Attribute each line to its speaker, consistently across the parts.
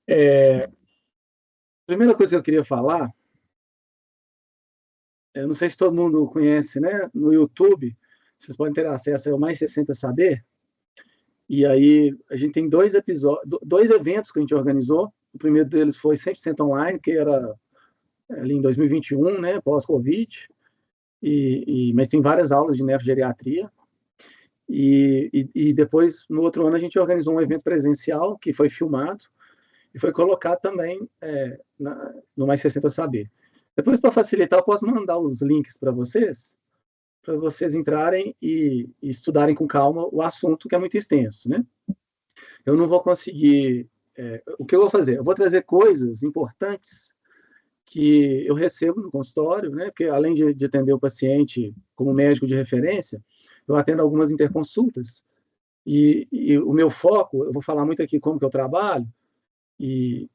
Speaker 1: A primeira coisa que eu queria falar, eu não sei se todo mundo conhece, né? No YouTube, vocês podem ter acesso ao Mais 60 Saber, e aí a gente tem dois eventos que a gente organizou. O primeiro deles foi 100% online, que era ali em 2021, né? Pós-Covid, mas tem várias aulas de nefrogeriatria. E depois, no outro ano, a gente organizou um evento presencial, que foi filmado, e foi colocado também no Mais 60 Saber. Depois, para facilitar, eu posso mandar os links para vocês entrarem e estudarem com calma o assunto, que é muito extenso, né? Eu não vou conseguir... o que eu vou fazer? Eu vou trazer coisas importantes que eu recebo no consultório, né? Porque além de atender o paciente como médico de referência, eu atendo algumas interconsultas, e o meu foco, eu vou falar muito aqui como que eu trabalho, e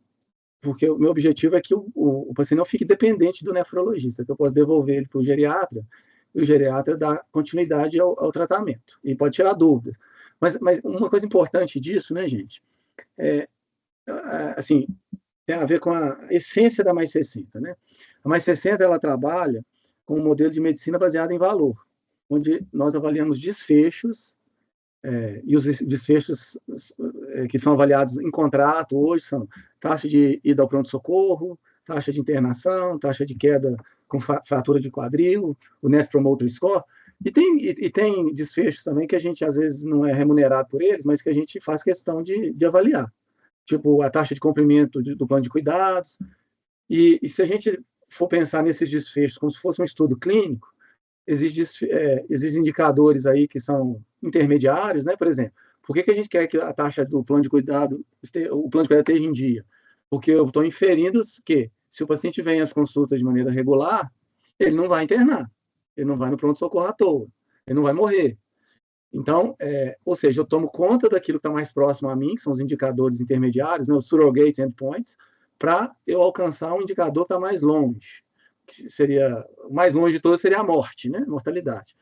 Speaker 1: porque o meu objetivo é que o paciente não fique dependente do nefrologista, que eu posso devolver ele para o geriatra, e o geriatra dá continuidade ao tratamento, e pode tirar dúvidas. Mas uma coisa importante disso, né, gente, é, assim, tem a ver com a essência da Mais 60, né? A Mais 60, ela trabalha com um modelo de medicina baseado em valor, onde nós avaliamos desfechos, e os desfechos que são avaliados em contrato hoje são taxa de ida ao pronto-socorro, taxa de internação, taxa de queda com fratura de quadril, o Net Promoter Score, e tem desfechos também que a gente às vezes não é remunerado por eles, mas que a gente faz questão de avaliar, tipo a taxa de cumprimento do plano de cuidados, e se a gente for pensar nesses desfechos como se fosse um estudo clínico, existem indicadores aí que são intermediários, né? Por exemplo, por que a gente quer que a taxa do plano de cuidado, o plano de cuidado esteja em dia? Porque eu estou inferindo que, se o paciente vem às consultas de maneira regular, ele não vai internar, ele não vai no pronto-socorro à toa, ele não vai morrer. Então, ou seja, eu tomo conta daquilo que está mais próximo a mim, que são os indicadores intermediários, né, os surrogate endpoints, para eu alcançar um indicador que está mais longe, que seria o mais longe de todos seria a morte, né, mortalidade.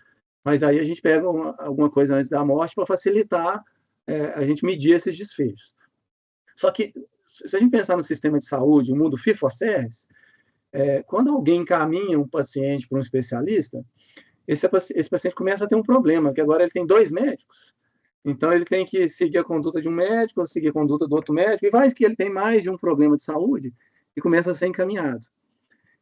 Speaker 1: Mas aí a gente pega alguma coisa antes da morte para facilitar a gente medir esses desfechos. Só que, se a gente pensar no sistema de saúde, o mundo fee for service, quando alguém encaminha um paciente para um especialista, esse paciente começa a ter um problema, que agora ele tem dois médicos. Então, ele tem que seguir a conduta de um médico, seguir a conduta do outro médico, e vai que ele tem mais de um problema de saúde e começa a ser encaminhado.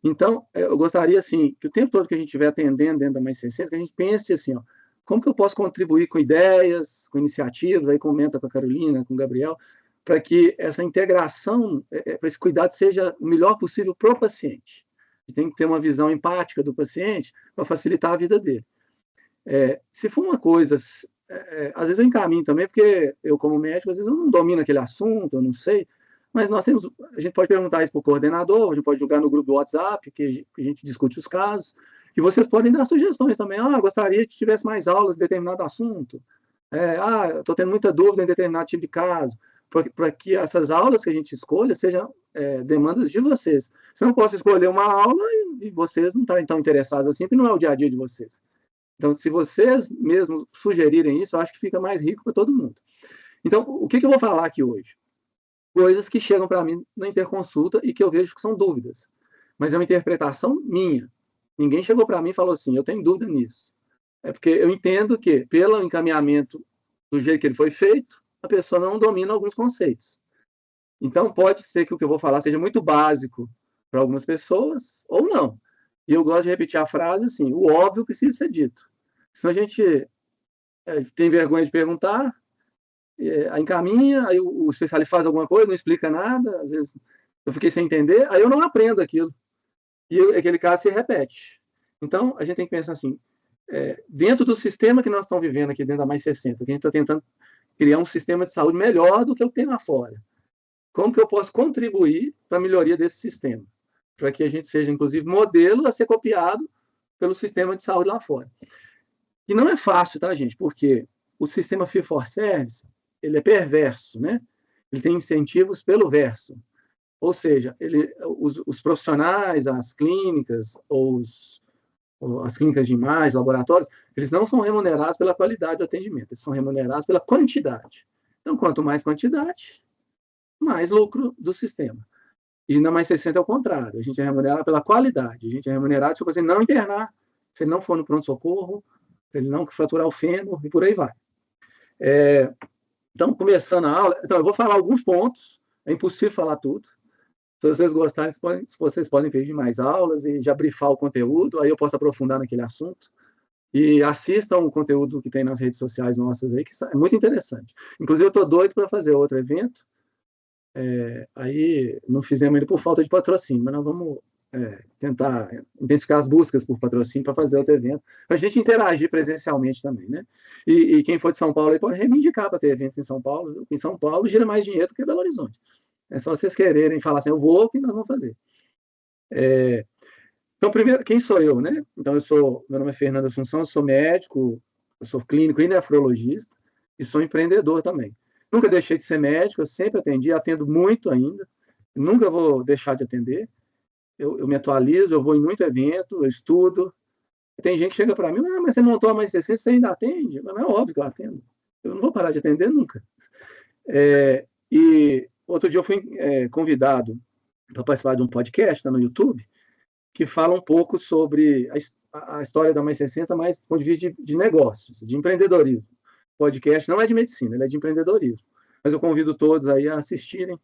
Speaker 1: Então, eu gostaria, assim, que o tempo todo que a gente estiver atendendo dentro da Mais 60, que a gente pense assim, ó, como que eu posso contribuir com ideias, com iniciativas, aí comenta com a Carolina, com o Gabriel, para que essa integração, para esse cuidado seja o melhor possível para o paciente. A gente tem que ter uma visão empática do paciente para facilitar a vida dele. Se for uma coisa, às vezes eu encaminho também, porque eu, como médico, às vezes eu não domino aquele assunto, eu não sei, mas a gente pode perguntar isso para o coordenador, a gente pode jogar no grupo do WhatsApp, que a gente discute os casos, e vocês podem dar sugestões também. Gostaria que tivesse mais aulas de determinado assunto. Estou tendo muita dúvida em determinado tipo de caso, para que essas aulas que a gente escolha sejam demandas de vocês. Você não posso escolher uma aula e vocês não estarem tão interessados assim, porque não é o dia a dia de vocês. Então, se vocês mesmos sugerirem isso, eu acho que fica mais rico para todo mundo. Então, o que eu vou falar aqui hoje? Coisas que chegam para mim na interconsulta e que eu vejo que são dúvidas. Mas é uma interpretação minha. Ninguém chegou para mim e falou assim, eu tenho dúvida nisso. É porque eu entendo que, pelo encaminhamento do jeito que ele foi feito, a pessoa não domina alguns conceitos. Então, pode ser que o que eu vou falar seja muito básico para algumas pessoas, ou não. E eu gosto de repetir a frase assim, o óbvio precisa ser dito. Senão a gente tem vergonha de perguntar, encaminha, aí o especialista faz alguma coisa, não explica nada, às vezes eu fiquei sem entender, aí eu não aprendo aquilo. E aquele caso se repete. Então, a gente tem que pensar assim, dentro do sistema que nós estamos vivendo aqui dentro da Mais 60, que a gente está tentando criar um sistema de saúde melhor do que o que tem lá fora. Como que eu posso contribuir para a melhoria desse sistema? Para que a gente seja, inclusive, modelo a ser copiado pelo sistema de saúde lá fora. E não é fácil, tá, gente? Porque o sistema fee for service, ele é perverso, né? Ele tem incentivos pelo verso. Ou seja, os profissionais, as clínicas, ou as clínicas de imagem, laboratórios, eles não são remunerados pela qualidade do atendimento, eles são remunerados pela quantidade. Então, quanto mais quantidade, mais lucro do sistema. E na Mais 60 é o contrário, a gente é remunerado pela qualidade, a gente é remunerado se você não internar, se ele não for no pronto-socorro, se ele não fraturar o fêmur, e por aí vai. Então, começando a aula, então, eu vou falar alguns pontos, é impossível falar tudo. Se vocês gostarem, vocês podem pedir mais aulas e já brifar o conteúdo, aí eu posso aprofundar naquele assunto. E assistam o conteúdo que tem nas redes sociais nossas aí, que é muito interessante. Inclusive, eu estou doido para fazer outro evento. Aí não fizemos ele por falta de patrocínio, mas nós vamos tentar intensificar as buscas por patrocínio para fazer outro evento, para a gente interagir presencialmente também, né? E quem for de São Paulo aí pode reivindicar para ter eventos em São Paulo, viu? Em São Paulo gira mais dinheiro do que Belo Horizonte. É só vocês quererem falar assim, eu vou, que nós vamos fazer. Então, primeiro, quem sou eu, né? Então, meu nome é Fernando Assunção, eu sou médico, eu sou clínico e nefrologista, e sou empreendedor também. Nunca deixei de ser médico, eu sempre atendi, atendo muito ainda, nunca vou deixar de atender. Eu me atualizo, eu vou em muito evento, eu estudo. Tem gente que chega para mim, mas você montou a Mais 60, você ainda atende? Mas é óbvio que eu atendo. Eu não vou parar de atender nunca. E outro dia eu fui convidado para participar de um podcast, tá no YouTube, que fala um pouco sobre a história da Mais 60, mas do ponto de vista de negócios, de empreendedorismo. O podcast não é de medicina, ele é de empreendedorismo. Mas eu convido todos aí a assistirem,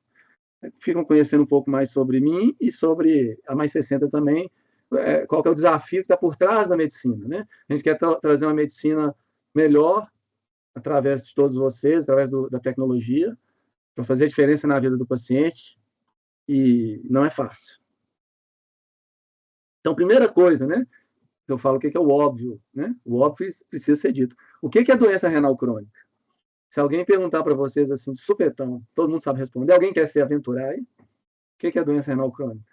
Speaker 1: ficam conhecendo um pouco mais sobre mim e sobre a Mais 60 também, qual que é o desafio que está por trás da medicina, né? A gente quer trazer uma medicina melhor através de todos vocês, através da tecnologia, para fazer a diferença na vida do paciente, e não é fácil. Então, primeira coisa, né? Eu falo o que é o óbvio, né? O óbvio precisa ser dito. O que é doença renal crônica? Se alguém perguntar para vocês assim, de supetão, todo mundo sabe responder. Alguém quer se aventurar aí? O que é doença renal crônica?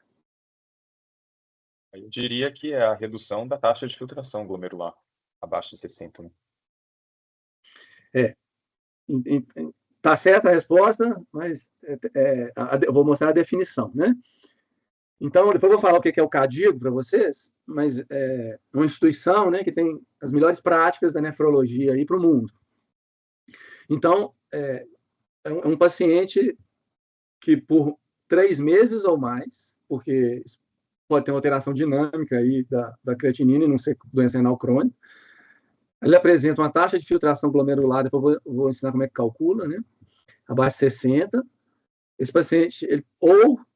Speaker 2: Eu diria que é a redução da taxa de filtração glomerular, abaixo de 60, né?
Speaker 1: Tá certa a resposta, mas eu vou mostrar a definição, né? Então, depois eu vou falar o que é o CADIGO para vocês, mas é uma instituição, né, que tem as melhores práticas da nefrologia aí para o mundo. Então, é um paciente que por 3 meses ou mais, porque pode ter uma alteração dinâmica aí da creatinina e não ser doença renal crônica, ele apresenta uma taxa de filtração glomerular, depois eu vou ensinar como é que calcula, né, abaixo de 60. Esse paciente,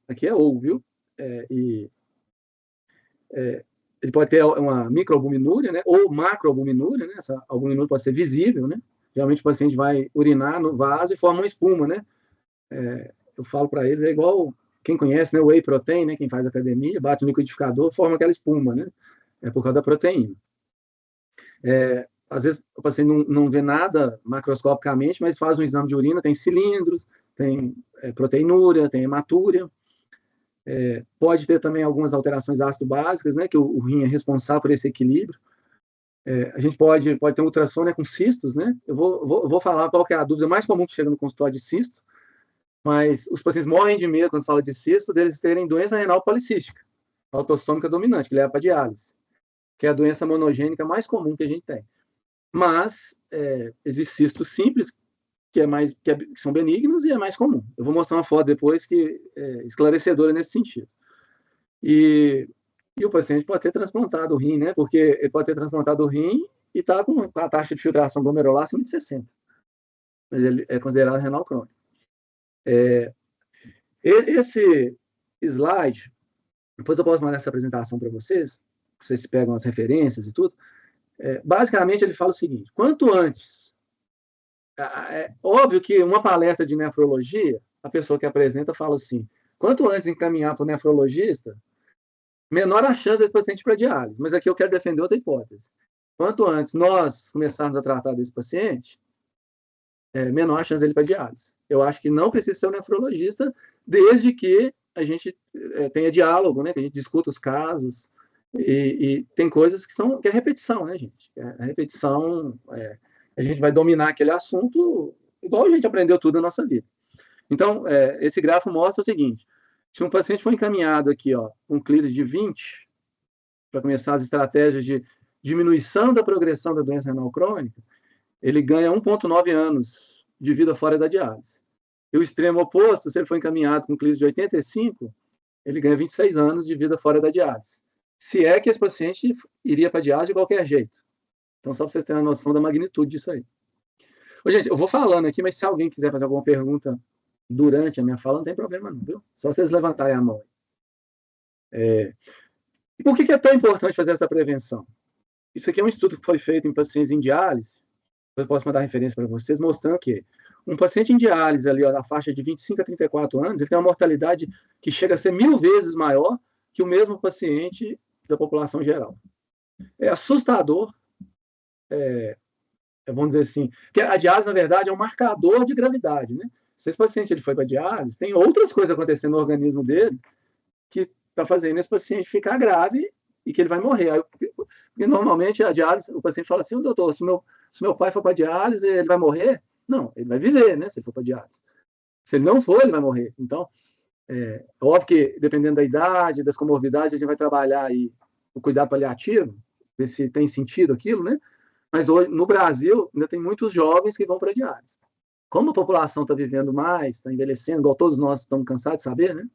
Speaker 1: aqui é ou, viu? Ele pode ter uma microalbuminúria, né, ou macroalbuminúria, né, essa albuminúria pode ser visível, né, geralmente o paciente vai urinar no vaso e forma uma espuma, né, eu falo para eles, é igual, quem conhece, né, o whey protein, né, quem faz academia, bate no liquidificador, forma aquela espuma, né, é por causa da proteína. Às vezes o paciente não vê nada macroscopicamente, mas faz um exame de urina, tem cilindros, tem proteinúria, tem hematúria. Pode ter também algumas alterações ácido-básicas, né, que o rim é responsável por esse equilíbrio. A gente pode ter um ultrassom, né, com cistos, né? Eu vou falar qual que é a dúvida mais comum que chega no consultório de cisto, mas os pacientes morrem de medo quando fala de cisto, deles terem doença renal policística, autossômica dominante, que leva para diálise, que é a doença monogênica mais comum que a gente tem. Mas existem cistos simples, que são benignos e é mais comum. Eu vou mostrar uma foto depois que é esclarecedora nesse sentido. E o paciente pode ter transplantado o rim, né? Porque ele pode ter transplantado o rim e está com a taxa de filtração glomerular acima de 60. Mas ele é considerado renal crônico. Esse slide, depois eu posso mandar essa apresentação para vocês pegam as referências e tudo. Basicamente, ele fala o seguinte: quanto antes. É óbvio que uma palestra de nefrologia, a pessoa que apresenta fala assim: quanto antes encaminhar para o nefrologista, menor a chance desse paciente ir para diálise. Mas aqui eu quero defender outra hipótese. Quanto antes nós começarmos a tratar desse paciente, menor a chance dele ir para diálise. Eu acho que não precisa ser um nefrologista, desde que a gente tenha diálogo, né? Que a gente discuta os casos. E tem coisas que é repetição, né, gente? A repetição, a gente vai dominar aquele assunto igual a gente aprendeu tudo na nossa vida. Então, esse gráfico mostra o seguinte: se um paciente for encaminhado aqui, ó, com clíris de 20, para começar as estratégias de diminuição da progressão da doença renal crônica, ele ganha 1,9 anos de vida fora da diálise. E o extremo oposto, se ele for encaminhado com clíris de 85, ele ganha 26 anos de vida fora da diálise. Se é que esse paciente iria para a diálise de qualquer jeito. Então, só para vocês terem a noção da magnitude disso aí. Ô, gente, eu vou falando aqui, mas se alguém quiser fazer alguma pergunta durante a minha fala, não tem problema não, viu? Só vocês levantarem a mão. E por que é tão importante fazer essa prevenção? Isso aqui é um estudo que foi feito em pacientes em diálise. Eu posso mandar referência para vocês, mostrando que um paciente em diálise, ali, ó, na faixa de 25 a 34 anos, ele tem uma mortalidade que chega a ser 1000 vezes maior que o mesmo paciente da população geral. É assustador, vamos dizer assim, que a diálise, na verdade, é um marcador de gravidade, né? Se esse paciente ele foi para a diálise, tem outras coisas acontecendo no organismo dele que está fazendo esse paciente ficar grave e que ele vai morrer. Aí, porque normalmente a diálise, o paciente fala assim, doutor, se meu pai for para a diálise, ele vai morrer? Não, ele vai viver, né, se ele for para a diálise. Se ele não for, ele vai morrer. Então, óbvio que, dependendo da idade, das comorbidades, a gente vai trabalhar aí o cuidado paliativo, ver se tem sentido aquilo, né? Mas hoje, no Brasil, ainda tem muitos jovens que vão para a diálise. Como a população está vivendo mais, está envelhecendo, igual todos nós estamos cansados de saber, né?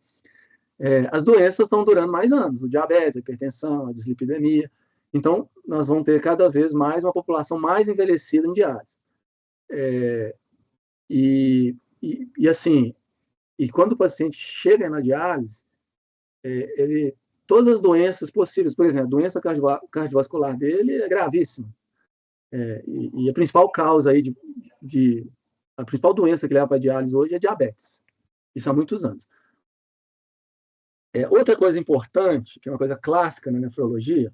Speaker 1: As doenças estão durando mais anos, o diabetes, a hipertensão, a dislipidemia. Então, nós vamos ter cada vez mais uma população mais envelhecida em diálise. Assim, e quando o paciente chega na diálise, todas as doenças possíveis, por exemplo, a doença cardiovascular dele é gravíssima. E a principal causa aí a principal doença que leva para a diálise hoje é diabetes. Isso há muitos anos. Outra coisa importante, que é uma coisa clássica na nefrologia,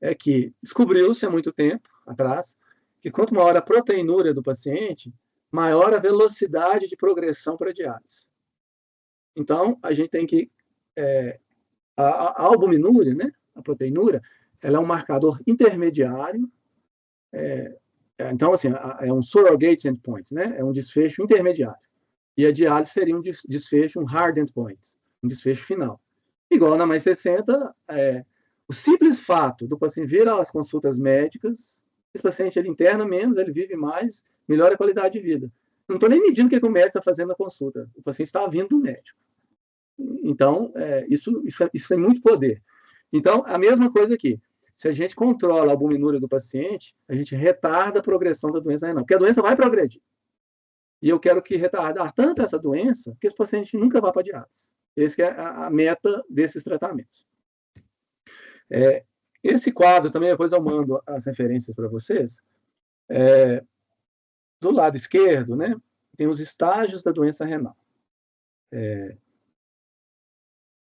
Speaker 1: é que descobriu-se há muito tempo atrás que quanto maior a proteinúria do paciente, maior a velocidade de progressão para a diálise. Então, a gente tem que... a albuminúria, né, a proteinúria, ela é um marcador intermediário. Então, assim, é um surrogate endpoint, né, é um desfecho intermediário. E a diálise seria um desfecho, um hard endpoint, um desfecho final. Igual na mais 60, o simples fato do paciente vir às consultas médicas, esse paciente ele interna menos, ele vive mais, melhora a qualidade de vida. Não estou nem medindo o que o médico está fazendo na consulta, o paciente está vindo do médico. Então, isso tem muito poder. Então, a mesma coisa aqui. Se a gente controla a albuminúria do paciente, a gente retarda a progressão da doença renal, porque a doença vai progredir. E eu quero que retardar tanto essa doença que esse paciente nunca vá para a diálise. Essa é a meta desses tratamentos. Esse quadro também, depois eu mando as referências para vocês. Do lado esquerdo, né, tem os estágios da doença renal.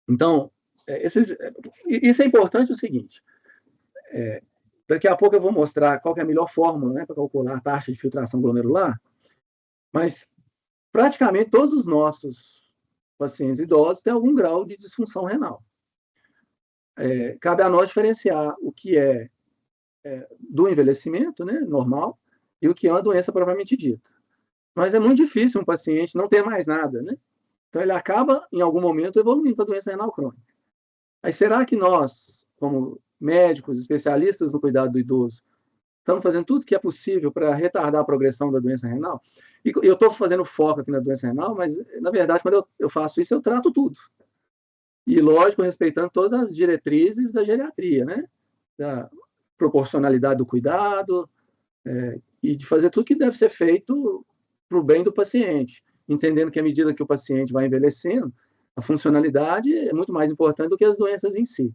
Speaker 1: Então, isso é importante o seguinte. Daqui a pouco eu vou mostrar qual que é a melhor fórmula, né, para calcular a taxa de filtração glomerular, mas praticamente todos os nossos pacientes idosos têm algum grau de disfunção renal. Cabe a nós diferenciar o que é do envelhecimento, né, normal, e o que é uma doença propriamente dita. Mas é muito difícil um paciente não ter mais nada, né? Então ele acaba, em algum momento, evoluindo para a doença renal crônica. Aí será que nós, como médicos, especialistas no cuidado do idoso, estamos fazendo tudo que é possível para retardar a progressão da doença renal? E eu estou fazendo foco aqui na doença renal, mas, na verdade, quando eu faço isso, eu trato tudo. E, lógico, respeitando todas as diretrizes da geriatria, né? Da proporcionalidade do cuidado, e de fazer tudo que deve ser feito para o bem do paciente, entendendo que à medida que o paciente vai envelhecendo, a funcionalidade é muito mais importante do que as doenças em si.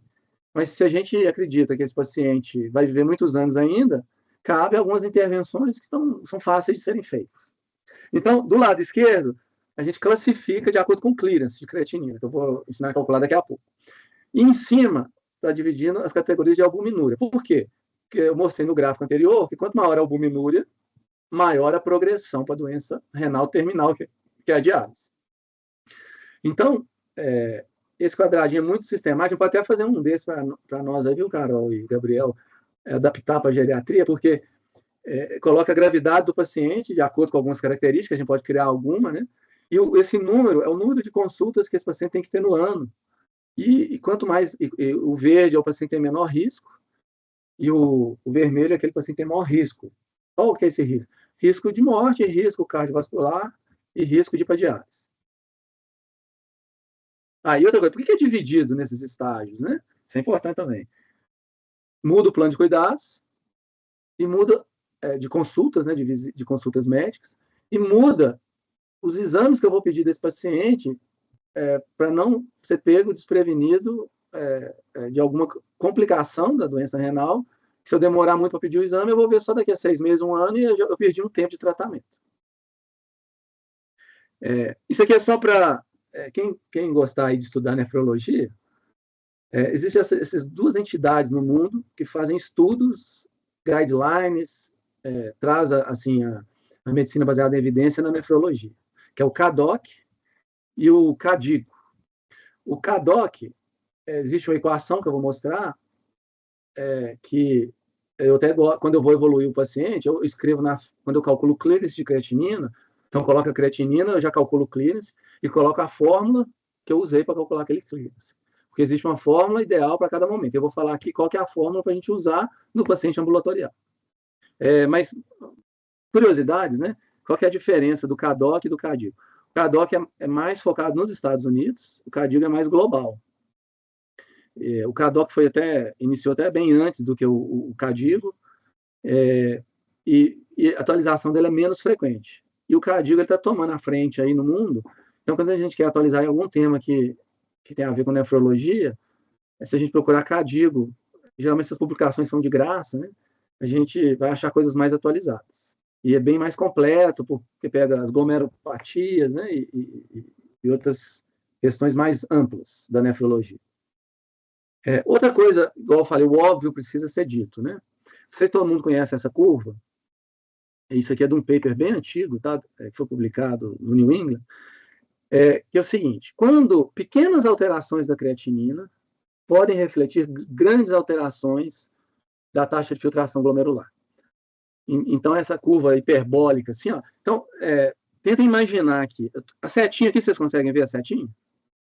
Speaker 1: Mas se a gente acredita que esse paciente vai viver muitos anos ainda, cabe algumas intervenções que são fáceis de serem feitas. Então, do lado esquerdo, a gente classifica de acordo com o clearance de creatinina, que eu vou ensinar a calcular daqui a pouco. E em cima, está dividindo as categorias de albuminúria. Por quê? Porque eu mostrei no gráfico anterior que quanto maior a albuminúria, maior a progressão para a doença renal terminal, que é a diálise. Então, esse quadradinho é muito sistemático, pode até fazer um desses para nós aí, viu, Carol e Gabriel, adaptar para a geriatria, porque coloca a gravidade do paciente de acordo com algumas características, a gente pode criar alguma, né? E esse número é o número de consultas que esse paciente tem que ter no ano. E quanto mais, o verde é o paciente que tem menor risco, e o vermelho é aquele paciente que tem maior risco. Qual que é esse risco? Risco de morte, risco cardiovascular e risco de hipadiálise. E outra coisa, por que é dividido nesses estágios, né? Isso é importante também. Muda o plano de cuidados e muda de consultas, né, de consultas médicas, e muda os exames que eu vou pedir desse paciente para não ser pego desprevenido de alguma complicação da doença renal. Se eu demorar muito para pedir o exame, eu vou ver só daqui a 6 meses, 1 ano, e eu perdi um tempo de tratamento. Isso aqui é só para quem gostar aí de estudar nefrologia. Existem essas duas entidades no mundo que fazem estudos, guidelines, traz assim, a medicina baseada em evidência na nefrologia, que é o CADOC e o CADIGO. O CADOC, existe uma equação que eu vou mostrar, que eu até, quando eu vou evoluir o paciente, eu escrevo, quando eu calculo o clearance de creatinina, então coloca a creatinina, eu já calculo o clearance e coloco a fórmula que eu usei para calcular aquele clearance. Porque existe uma fórmula ideal para cada momento. Eu vou falar aqui qual que é a fórmula para a gente usar no paciente ambulatorial. Mas, curiosidades, né? Qual que é a diferença do CADOC e do CADIGO? O CADOC é mais focado nos Estados Unidos, o CADIGO é mais global. O CADOC iniciou até bem antes do que o CADIGO, e a atualização dele é menos frequente. E o CADIGO está tomando a frente aí no mundo. Então, quando a gente quer atualizar em algum tema que tem a ver com nefrologia, se a gente procurar CADIGO, geralmente essas publicações são de graça, né? A gente vai achar coisas mais atualizadas. E é bem mais completo, porque pega as glomerulopatias, né? E outras questões mais amplas da nefrologia. Outra coisa, igual eu falei, o óbvio precisa ser dito, né? Não sei se todo mundo conhece essa curva. Isso aqui é de um paper bem antigo, tá? Que foi publicado no New England. Que é o seguinte: quando pequenas alterações da creatinina podem refletir grandes alterações da taxa de filtração glomerular. Então, essa curva hiperbólica, assim, ó. Então, tenta imaginar aqui. A setinha aqui, vocês conseguem ver a setinha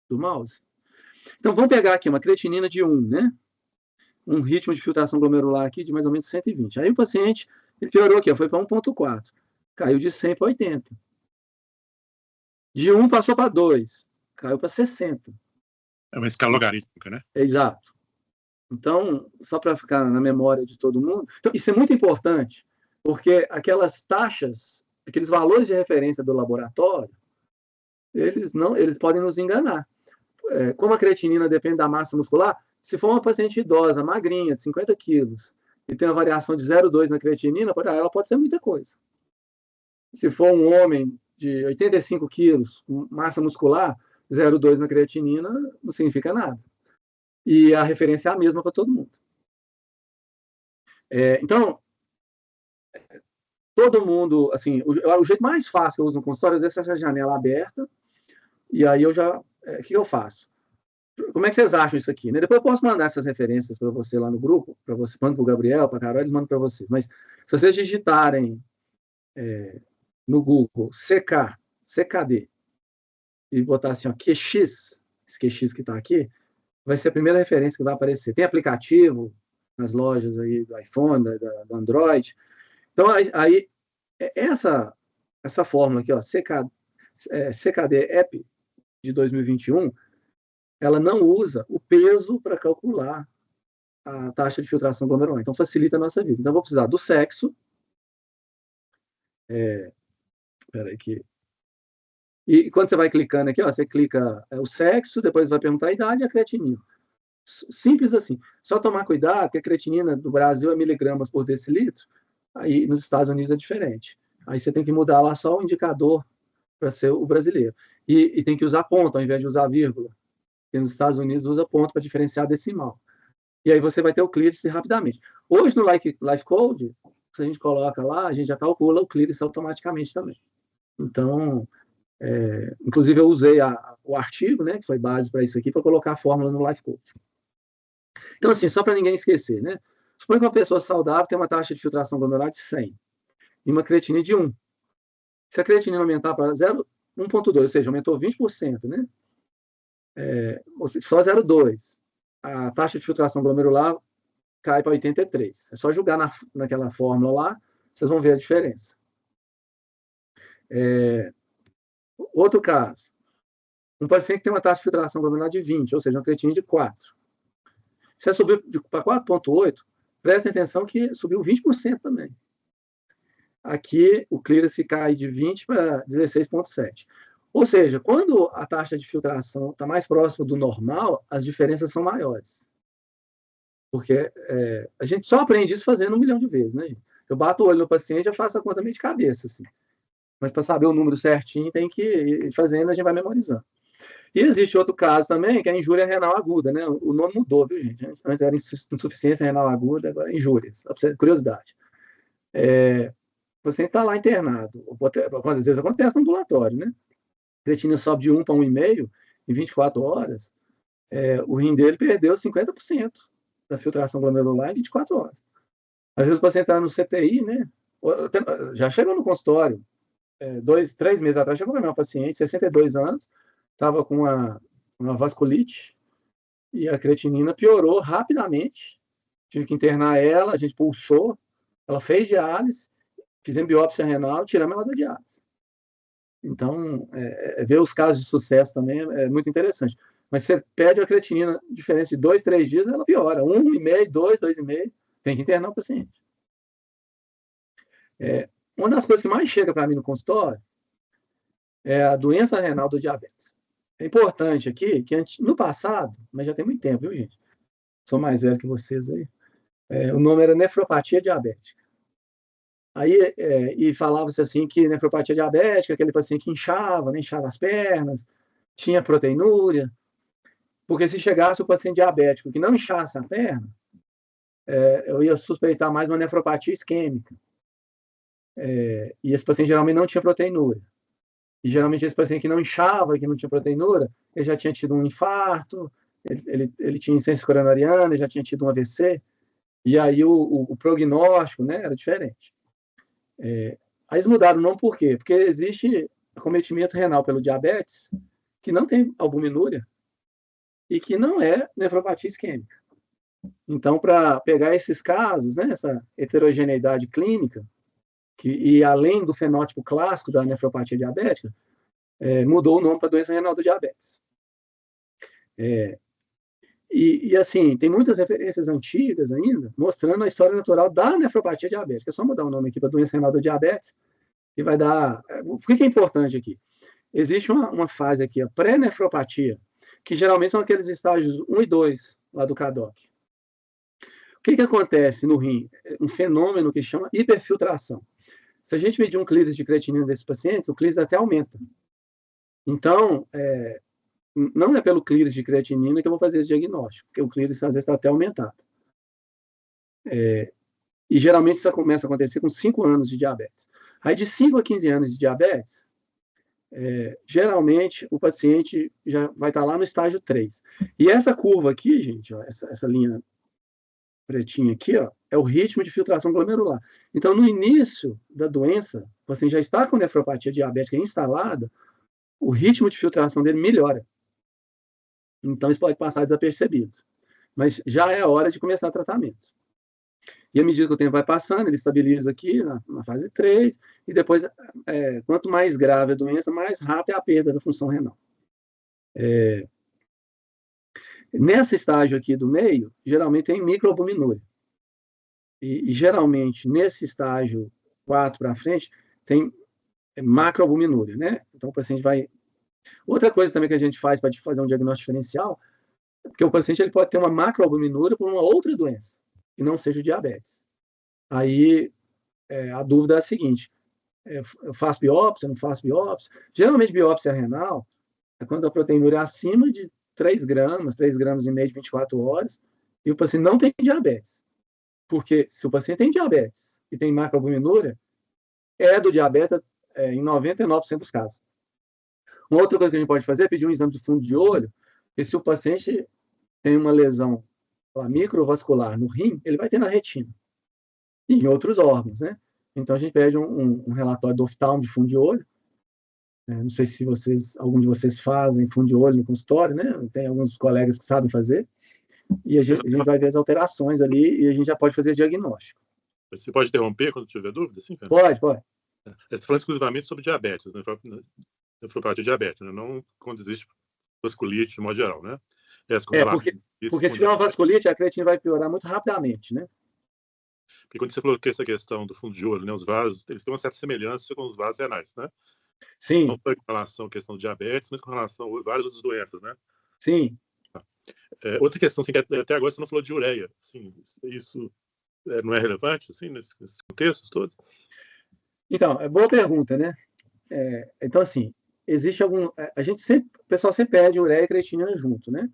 Speaker 1: do mouse? Então, vamos pegar aqui uma creatinina de 1, né? Um ritmo de filtração glomerular aqui de mais ou menos 120. Aí o paciente, ele piorou aqui, foi para 1,4. Caiu de 100 para 80. De 1 passou para 2. Caiu para 60.
Speaker 3: É uma escala logarítmica, né?
Speaker 1: Exato. Então, só para ficar na memória de todo mundo. Então, isso é muito importante, porque aquelas taxas, aqueles valores de referência do laboratório, eles podem nos enganar. Como a creatinina depende da massa muscular, se for uma paciente idosa, magrinha, de 50 quilos, e tem uma variação de 0,2 na creatinina, ela pode ser muita coisa. Se for um homem de 85 quilos, com massa muscular, 0,2 na creatinina não significa nada. E a referência é a mesma para todo mundo. Então, todo mundo, assim, o jeito mais fácil que eu uso no consultório é deixar essa janela aberta, e aí eu já, o que eu faço? Como é que vocês acham isso aqui? Né? Depois eu posso mandar essas referências para você lá no grupo, para você, mando para o Gabriel, para a Carol, eles mandam para vocês. Mas se vocês digitarem no Google CKD, e botar assim, ó, QX, esse QX que está aqui, vai ser a primeira referência que vai aparecer. Tem aplicativo nas lojas aí do iPhone, do Android. Então, aí essa fórmula aqui, ó, CKD App de 2021, ela não usa o peso para calcular a taxa de filtração glomerular. Então, facilita a nossa vida. Então, eu vou precisar do sexo. Espera aí que... E quando você vai clicando aqui, ó, você clica o sexo, depois vai perguntar a idade e a creatinina. Simples assim. Só tomar cuidado, que a creatinina do Brasil é miligramas por decilitro, aí nos Estados Unidos é diferente. Aí você tem que mudar lá só o indicador para ser o brasileiro. E tem que usar ponto ao invés de usar vírgula. Porque nos Estados Unidos usa ponto para diferenciar decimal. E aí você vai ter o clearance rapidamente. Hoje no LifeCode, se a gente coloca lá, a gente já calcula o clearance automaticamente também. Então, inclusive eu usei o artigo, né, que foi base para isso aqui, para colocar a fórmula no LifeCode. Então, assim, só para ninguém esquecer, né? Suponha que uma pessoa saudável tem uma taxa de filtração glomerular de 100 e uma creatinina de 1. Se a creatinina aumentar para 1,2, ou seja, aumentou 20%, né? Só 0,2. A taxa de filtração glomerular cai para 83. É só jogar naquela fórmula lá, vocês vão ver a diferença. Outro caso, um paciente que tem uma taxa de filtração glomerular de 20, ou seja, uma creatinina de 4. Se subiu para 4,8, prestem atenção que subiu 20% também. Aqui, o clearance cai de 20 para 16,7. Ou seja, quando a taxa de filtração está mais próxima do normal, as diferenças são maiores. Porque a gente só aprende isso fazendo 1 milhão de vezes, né? Eu bato o olho no paciente e já faço a conta meio de cabeça, assim. Mas para saber o número certinho, tem que ir fazendo, a gente vai memorizando. E existe outro caso também, que é a injúria renal aguda, né? O nome mudou, viu, gente? Antes era insuficiência renal aguda, agora é injúria. Curiosidade. Você está lá internado, às vezes acontece no ambulatório, né? A creatinina sobe de 1 para 1,5 em 24 horas, o rim dele perdeu 50% da filtração glomerular em 24 horas. Às vezes o paciente está no CTI, né? Já chegou no consultório, 3 meses atrás, chegou para mim uma paciente, 62 anos, estava com uma vasculite, e a creatinina piorou rapidamente. Tive que internar ela, a gente pulsou, ela fez diálise, fizemos biópsia renal, tiramos ela da diálise. Então, ver os casos de sucesso também é muito interessante. Mas você pede a creatinina diferente de 2, 3 dias, ela piora. 1,5, 2, 2,5, tem que internar o paciente. Uma das coisas que mais chega para mim no consultório é a doença renal do diabetes. É importante aqui que no passado, mas já tem muito tempo, viu, gente? Sou mais velho que vocês aí. O nome era nefropatia diabética. Aí, e falava-se assim que nefropatia diabética, aquele paciente que inchava, né, inchava as pernas, tinha proteinúria, porque se chegasse o paciente diabético que não inchasse a perna, eu ia suspeitar mais uma nefropatia isquêmica. E esse paciente geralmente não tinha proteinúria. E geralmente esse paciente que não inchava, que não tinha proteinúria, ele já tinha tido um infarto, ele tinha insuficiência coronariana, ele já tinha tido um AVC, e aí o prognóstico, né, era diferente. Aí eles mudaram o nome por quê? Porque existe acometimento renal pelo diabetes que não tem albuminúria e que não é nefropatia isquêmica. Então, para pegar esses casos, né, essa heterogeneidade clínica, e além do fenótipo clássico da nefropatia diabética, mudou o nome para doença renal do diabetes. E assim, tem muitas referências antigas ainda, mostrando a história natural da nefropatia diabética. É só mudar o nome aqui para doença renal do diabetes, e vai dar... Por que é importante aqui? Existe uma fase aqui, a pré-nefropatia, que geralmente são aqueles estágios 1 e 2, lá do CADOC. O que acontece no rim? Um fenômeno que chama hiperfiltração. Se a gente medir um clearance de creatinina desses pacientes, o clearance até aumenta. Então, não é pelo clearance de creatinina que eu vou fazer esse diagnóstico, porque o clearance às vezes está até aumentado. E geralmente isso começa a acontecer com 5 anos de diabetes. Aí de 5 a 15 anos de diabetes, geralmente o paciente já vai estar lá no estágio 3. E essa curva aqui, gente, ó, essa linha pretinha aqui, ó, é o ritmo de filtração glomerular. Então, no início da doença, o paciente já está com nefropatia diabética instalada, o ritmo de filtração dele melhora. Então, isso pode passar desapercebido. Mas já é a hora de começar o tratamento. E à medida que o tempo vai passando, ele estabiliza aqui na fase 3, e depois, quanto mais grave a doença, mais rápida é a perda da função renal. Nesse estágio aqui do meio, geralmente tem microalbuminúria. E geralmente, nesse estágio 4 para frente, tem macroalbuminúria, né? Então, o paciente vai... Outra coisa também que a gente faz para fazer um diagnóstico diferencial, é porque o paciente ele pode ter uma macroalbuminúria por uma outra doença, que não seja o diabetes. Aí, a dúvida é a seguinte, eu faço biópsia, não faço biópsia? Geralmente, biópsia renal é quando a proteinúria é acima de 3 gramas, 3,5 gramas de 24 horas, e o paciente não tem diabetes. Porque se o paciente tem diabetes e tem macroalbuminúria, é do diabetes em 99% dos casos. Uma outra coisa que a gente pode fazer é pedir um exame de fundo de olho, porque se o paciente tem uma lesão microvascular no rim, ele vai ter na retina e em outros órgãos, né? Então, a gente pede um relatório do oftalmo de fundo de olho. Não sei se algum de vocês fazem fundo de olho no consultório, né? Tem alguns colegas que sabem fazer. E a gente vai ver as alterações ali e a gente já pode fazer esse diagnóstico.
Speaker 3: Você pode interromper quando tiver dúvida? Sim, cara?
Speaker 1: Pode.
Speaker 3: Você está falando exclusivamente sobre diabetes, né? nefropatia diabética, né? Não quando existe vasculite, de modo geral, né? Essa com
Speaker 1: porque se tiver uma vasculite, a creatina vai piorar muito rapidamente, né?
Speaker 3: Porque quando você falou que essa questão do fundo de olho, né, os vasos, eles têm uma certa semelhança com os vasos renais, né?
Speaker 1: Sim.
Speaker 3: Não só com relação à questão do diabetes, mas com relação a várias outras doenças, né?
Speaker 1: Sim.
Speaker 3: Outra questão, assim, que até agora você não falou de ureia. Assim, isso não é relevante, assim, nesses contextos todos?
Speaker 1: Então, é boa pergunta, né? Então, assim, existe algum... A gente sempre... O pessoal sempre pede ureia e creatinina junto, né?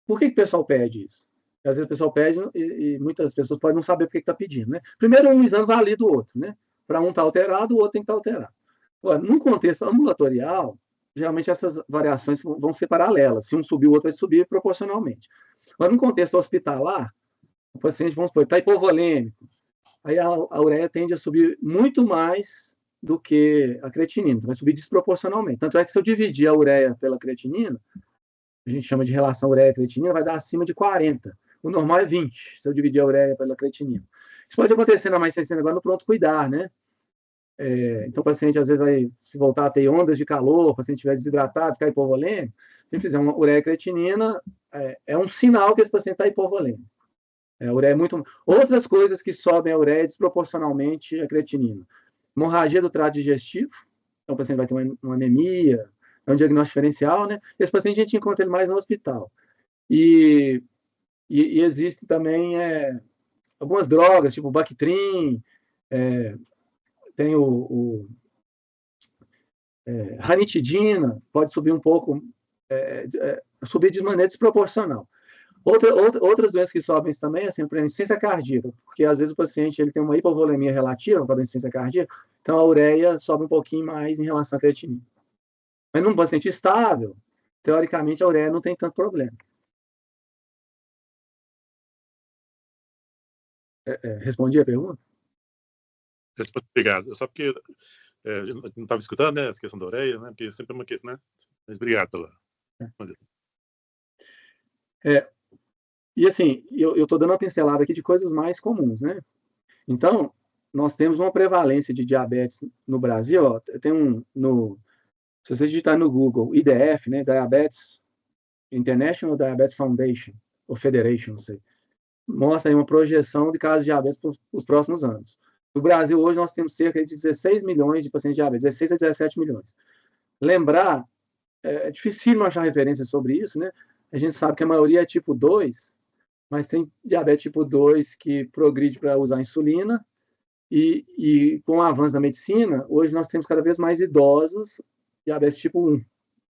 Speaker 1: Por que o pessoal pede isso? Às vezes o pessoal pede e muitas pessoas podem não saber por que está pedindo, né? Primeiro, um exame valida o outro, né? Para um estar alterado, o outro tem que estar alterado. Agora, num contexto ambulatorial, geralmente essas variações vão ser paralelas. Se um subir, o outro vai subir proporcionalmente. Agora, num contexto hospitalar, o paciente, vamos supor, está hipovolêmico, aí a ureia tende a subir muito mais do que a creatinina, vai subir desproporcionalmente. Tanto é que se eu dividir a ureia pela creatinina, a gente chama de relação ureia-creatinina, vai dar acima de 40. O normal é 20, se eu dividir a ureia pela creatinina. Isso pode acontecer na mais sensível agora no pronto-cuidar, né? Então, o paciente, às vezes, vai se voltar a ter ondas de calor, o paciente estiver desidratado, ficar hipovolêmico, se a gente fizer uma ureia-creatinina, é um sinal que esse paciente está hipovolêmico. A ureia é muito... Outras coisas que sobem a ureia desproporcionalmente à creatinina. Hemorragia do trato digestivo, então o paciente vai ter uma anemia, é um diagnóstico diferencial, né? Esse paciente a gente encontra ele mais no hospital. E existem também algumas drogas, tipo o Bactrim, tem ranitidina, pode subir um pouco, subir de maneira desproporcional. Outras doenças que sobem também, assim, por exemplo, insuficiência cardíaca, porque às vezes o paciente ele tem uma hipovolemia relativa para a insuficiência cardíaca, então a ureia sobe um pouquinho mais em relação à creatinina. Mas num paciente estável, teoricamente a ureia não tem tanto problema. Respondi a pergunta?
Speaker 3: Obrigado. Só porque não estava escutando, né, essa questão da ureia, né, porque sempre é uma questão, né? Mas obrigado pela...
Speaker 1: E assim, eu estou dando uma pincelada aqui de coisas mais comuns, né? Então, nós temos uma prevalência de diabetes no Brasil, ó, se você digitar no Google IDF, né, Diabetes International Diabetes Foundation, ou Federation, não sei, mostra aí uma projeção de casos de diabetes para os próximos anos. No Brasil, hoje, nós temos cerca de 16 milhões de pacientes de diabetes, 16 a 17 milhões. Lembrar, é difícil achar referência sobre isso, né? A gente sabe que a maioria é tipo 2, mas tem diabetes tipo 2 que progride para usar insulina, e com o avanço da medicina, hoje nós temos cada vez mais idosos diabetes tipo 1,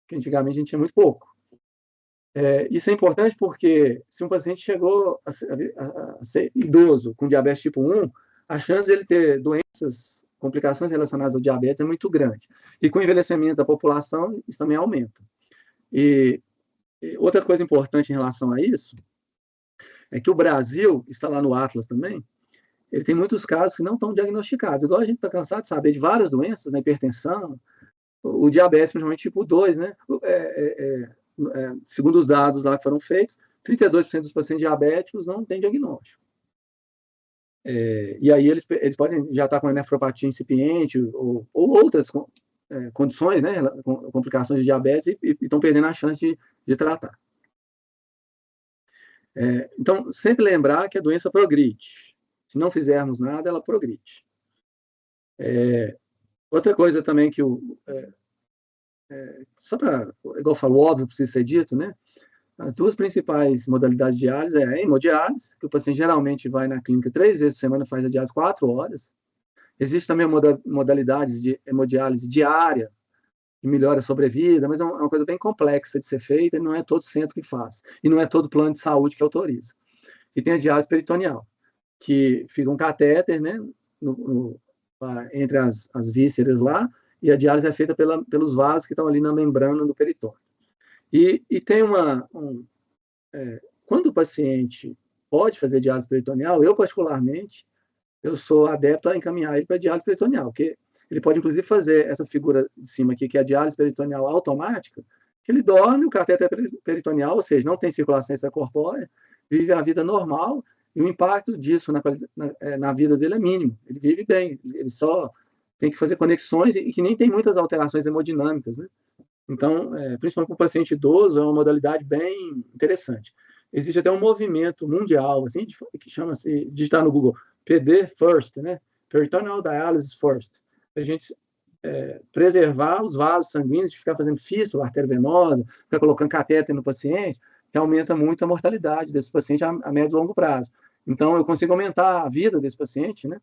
Speaker 1: que antigamente a gente tinha muito pouco. Isso é importante porque se um paciente chegou a ser idoso com diabetes tipo 1, a chance dele ter doenças, complicações relacionadas ao diabetes é muito grande. E com o envelhecimento da população, isso também aumenta. E outra coisa importante em relação a isso é que o Brasil, está lá no Atlas também, ele tem muitos casos que não estão diagnosticados. Igual a gente está cansado de saber de várias doenças, né, hipertensão, o diabetes, principalmente tipo 2, né? Segundo os dados lá que foram feitos, 32% dos pacientes diabéticos não têm diagnóstico. E aí eles podem já estar com a nefropatia incipiente ou outras condições, né, complicações de diabetes, e estão perdendo a chance de tratar. Então, sempre lembrar que a doença progride. Se não fizermos nada, ela progride. Outra coisa também que só para, igual eu falo, óbvio, precisa ser dito, né? As duas principais modalidades de diálise é a hemodiálise, que o paciente geralmente vai na clínica 3 vezes por semana, faz a diálise 4 horas. Existe também a modalidade de hemodiálise diária, que melhora a sobrevida, mas é uma coisa bem complexa de ser feita, e não é todo centro que faz, e não é todo plano de saúde que autoriza. E tem a diálise peritoneal, que fica um catéter, né, entre as vísceras lá, e a diálise é feita pelos vasos que estão ali na membrana do peritônio. E tem quando o paciente pode fazer diálise peritoneal, eu particularmente, eu sou adepto a encaminhar ele para diálise peritoneal, porque ele pode inclusive fazer essa figura de cima aqui, que é a diálise peritoneal automática, que ele dorme, o cateter peritoneal, ou seja, não tem circulação extracorpórea, vive a vida normal, e o impacto disso na vida dele é mínimo. Ele vive bem, ele só tem que fazer conexões e que nem tem muitas alterações hemodinâmicas, né? Então, principalmente para o paciente idoso, é uma modalidade bem interessante. Existe até um movimento mundial, assim, que chama-se, digitar no Google, PD First, né? Peritoneal Dialysis First. A gente preservar os vasos sanguíneos, de ficar fazendo fístula arteriovenosa, ficar colocando catéter no paciente, que aumenta muito a mortalidade desse paciente a médio e longo prazo. Então, eu consigo aumentar a vida desse paciente, né?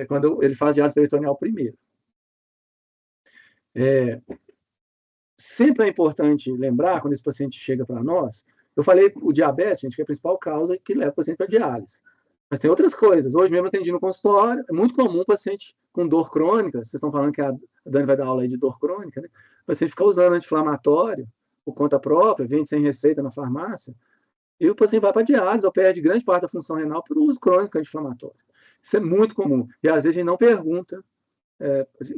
Speaker 1: Quando ele faz diálise peritoneal primeiro. Sempre é importante lembrar, quando esse paciente chega para nós, eu falei o diabetes, gente, que é a principal causa que leva o paciente para diálise. Mas tem outras coisas. Hoje mesmo atendi no consultório, é muito comum o paciente com dor crônica, vocês estão falando que a Dani vai dar aula aí de dor crônica, né? O paciente fica usando anti-inflamatório por conta própria, vende sem receita na farmácia, e o paciente vai para diálise ou perde grande parte da função renal por uso crônico anti-inflamatório. Isso é muito comum. E às vezes a gente não pergunta,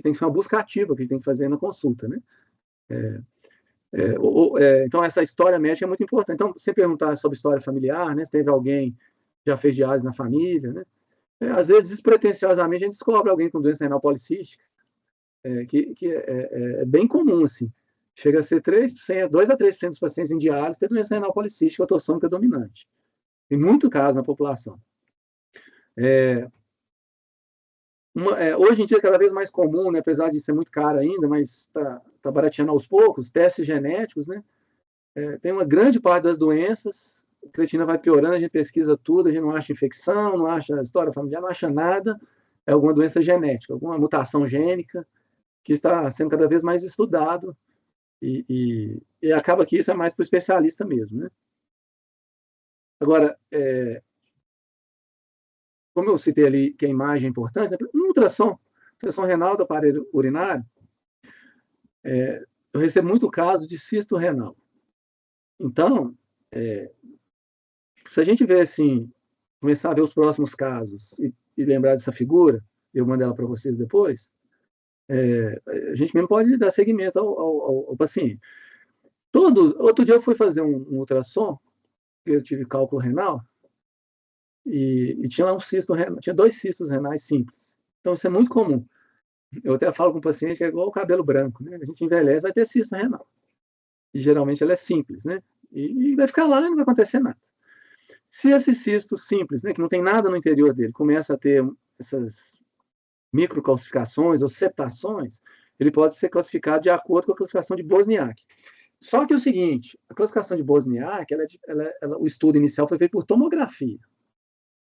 Speaker 1: tem que ser uma busca ativa que a gente tem que fazer na consulta, né? Então, essa história médica é muito importante. Então, você perguntar sobre história familiar, né? Se teve alguém que já fez diálise na família, né? Às vezes, despretensiosamente, a gente descobre alguém com doença renal policística, que é bem comum, assim. Chega a ser 3%, 2 a 3% dos pacientes em diálise têm doença renal policística autossômica dominante. Tem muito caso na população. Hoje em dia é cada vez mais comum, né, apesar de ser muito caro ainda, mas está barateando aos poucos, testes genéticos, né? Tem uma grande parte das doenças, a creatina vai piorando, a gente pesquisa tudo, a gente não acha infecção, não acha história familiar, não acha nada, é alguma doença genética, alguma mutação gênica, que está sendo cada vez mais estudado, e acaba que isso é mais para o especialista mesmo, né? Agora, como eu citei ali que a imagem é importante, né? Um ultrassom renal do aparelho urinário, eu recebo muito caso de cisto renal. Então, se a gente ver assim, começar a ver os próximos casos e lembrar dessa figura, eu mando ela para vocês depois, a gente mesmo pode dar seguimento ao paciente. Outro dia eu fui fazer um ultrassom, eu tive cálculo renal, e tinha lá um cisto renal, tinha 2 cistos renais simples. Então, isso é muito comum. Eu até falo com o paciente que é igual o cabelo branco, né? A gente envelhece, vai ter cisto renal. E geralmente ela é simples, né? E vai ficar lá e não vai acontecer nada. Se esse cisto simples, né, que não tem nada no interior dele, começa a ter essas microcalcificações ou septações, ele pode ser classificado de acordo com a classificação de Bosniak. Só que é o seguinte, a classificação de Bosniak, o estudo inicial foi feito por tomografia.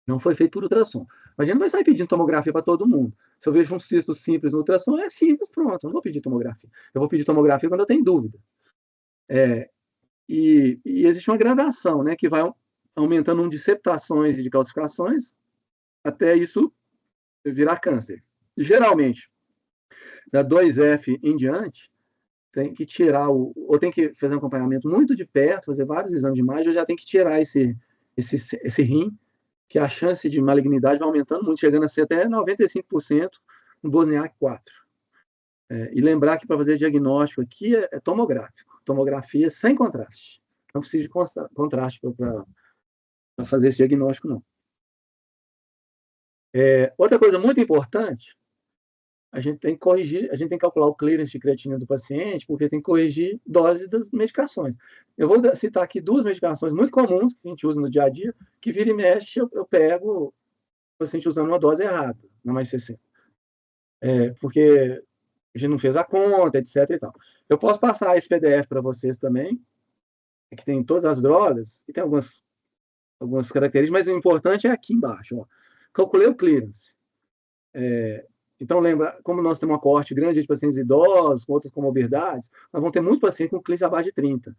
Speaker 1: Não foi feito por ultrassom. Mas a gente não vai sair pedindo tomografia para todo mundo. Se eu vejo um cisto simples no ultrassom, é simples, pronto, eu não vou pedir tomografia. Eu vou pedir tomografia quando eu tenho dúvida. E existe uma gradação, né, que vai aumentando um de septações e de calcificações até isso virar câncer. Geralmente, da 2F em diante, tem que tirar ou tem que fazer um acompanhamento muito de perto, fazer vários exames de imagem, ou já tem que tirar esse rim, que a chance de malignidade vai aumentando muito, chegando a ser até 95% no Bosniak 4. E lembrar que para fazer diagnóstico aqui é tomográfico, tomografia sem contraste. Não precisa de contraste para fazer esse diagnóstico, não. Outra coisa muito importante, a gente tem que corrigir, a gente tem que calcular o clearance de creatina do paciente, porque tem que corrigir dose das medicações. Eu vou citar aqui 2 medicações muito comuns que a gente usa no dia a dia, que vira e mexe, eu pego o paciente usando uma dose errada, na mais 60. Porque a gente não fez a conta, etc. e tal. Eu posso passar esse PDF para vocês também, que tem todas as drogas, e tem algumas características, mas o importante é aqui embaixo. Ó. Calculei o clearance. Então, lembra, como nós temos uma coorte grande de pacientes idosos, com outras comorbidades, nós vamos ter muito paciente com clearance abaixo de 30.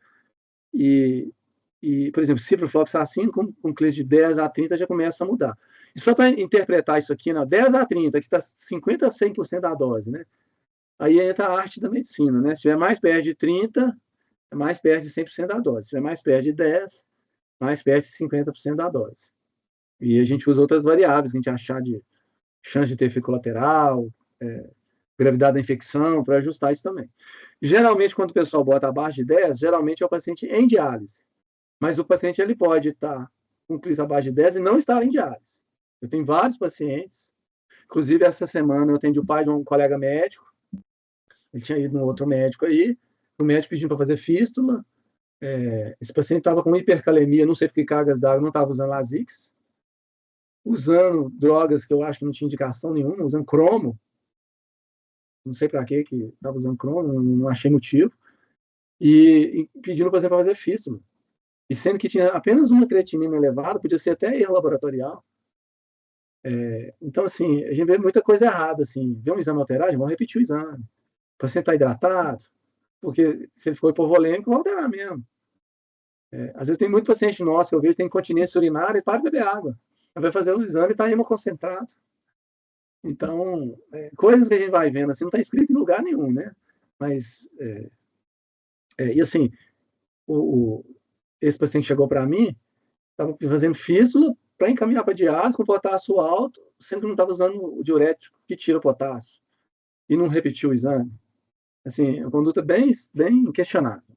Speaker 1: Por exemplo, ciprofloxacino com clearance de 10 a 30 já começa a mudar. E só para interpretar isso aqui, 10 a 30, que está 50% a 100% da dose, né? Aí entra a arte da medicina, né? Se tiver mais perto de 30, mais perto de 100% da dose. Se tiver mais perto de 10, mais perto de 50% da dose. E a gente usa outras variáveis que a gente achar de chance de ter efeito colateral, gravidade da infecção, para ajustar isso também. Geralmente, quando o pessoal bota abaixo de 10, geralmente é o paciente em diálise. Mas o paciente ele pode estar com clearance abaixo de 10 e não estar em diálise. Eu tenho vários pacientes Inclusive, essa semana eu atendi o pai de um colega médico, ele tinha ido num outro médico aí, o médico pediu para fazer fístula, esse paciente estava com hipercalemia, não sei por que cargas d'água, não estava usando Lasix, usando drogas que eu acho que não tinha indicação nenhuma, usando cromo, não sei para que estava usando cromo, não achei motivo, e pedindo para fazer fístula. E sendo que tinha apenas uma creatinina elevada, podia ser até erro laboratorial. Então, assim, a gente vê muita coisa errada, assim, vê um exame alterado, vamos repetir o exame. O paciente está hidratado, porque se ele ficou hipovolêmico, vai alterar mesmo. Às vezes tem muito paciente nosso que eu vejo tem incontinência urinária e para de beber água. Vai fazer o exame e está hemoconcentrado. Então, coisas que a gente vai vendo, assim, não está escrito em lugar nenhum, né? Mas, e assim, esse paciente chegou para mim, estava fazendo fístula para encaminhar para diálise com potássio alto, sendo que não estava usando o diurético que tira o potássio. E não repetiu o exame. Assim, é uma conduta bem, bem questionável.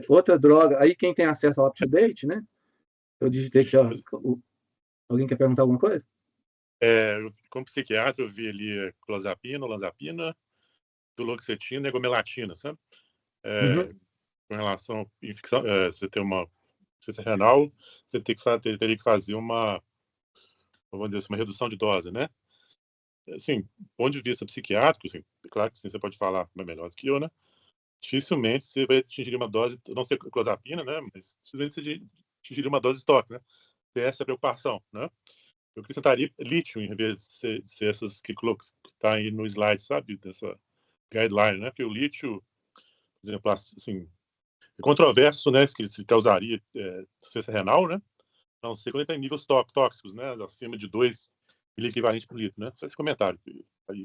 Speaker 1: Outra droga, aí quem tem acesso ao UpToDate, né? Eu digitei aqui, ó, alguém quer perguntar alguma coisa?
Speaker 3: Como psiquiatra, eu vi ali clozapina, olanzapina, duloxetina e gomelatina, sabe? Com relação à infecção, você tem uma insuficiência renal, você teria que fazer uma redução de dose, né? Assim, do ponto de vista psiquiátrico, assim, claro que você pode falar melhor do que eu, né? Dificilmente você vai atingir uma dose, não sei clozapina, né? Mas dificilmente você atingiria uma dose estoque, né? Tem essa preocupação, né? Eu acrescentaria lítio em vez de ser essas que está aí no slide, sabe? Dessa guideline, né? Porque o lítio, por exemplo, assim, é controverso, né? Que se causaria insuficiência renal, né? Não sei quando ele está em níveis tóxicos, né? Acima de 2 miliequivalentes por litro, né? Só esse comentário aí.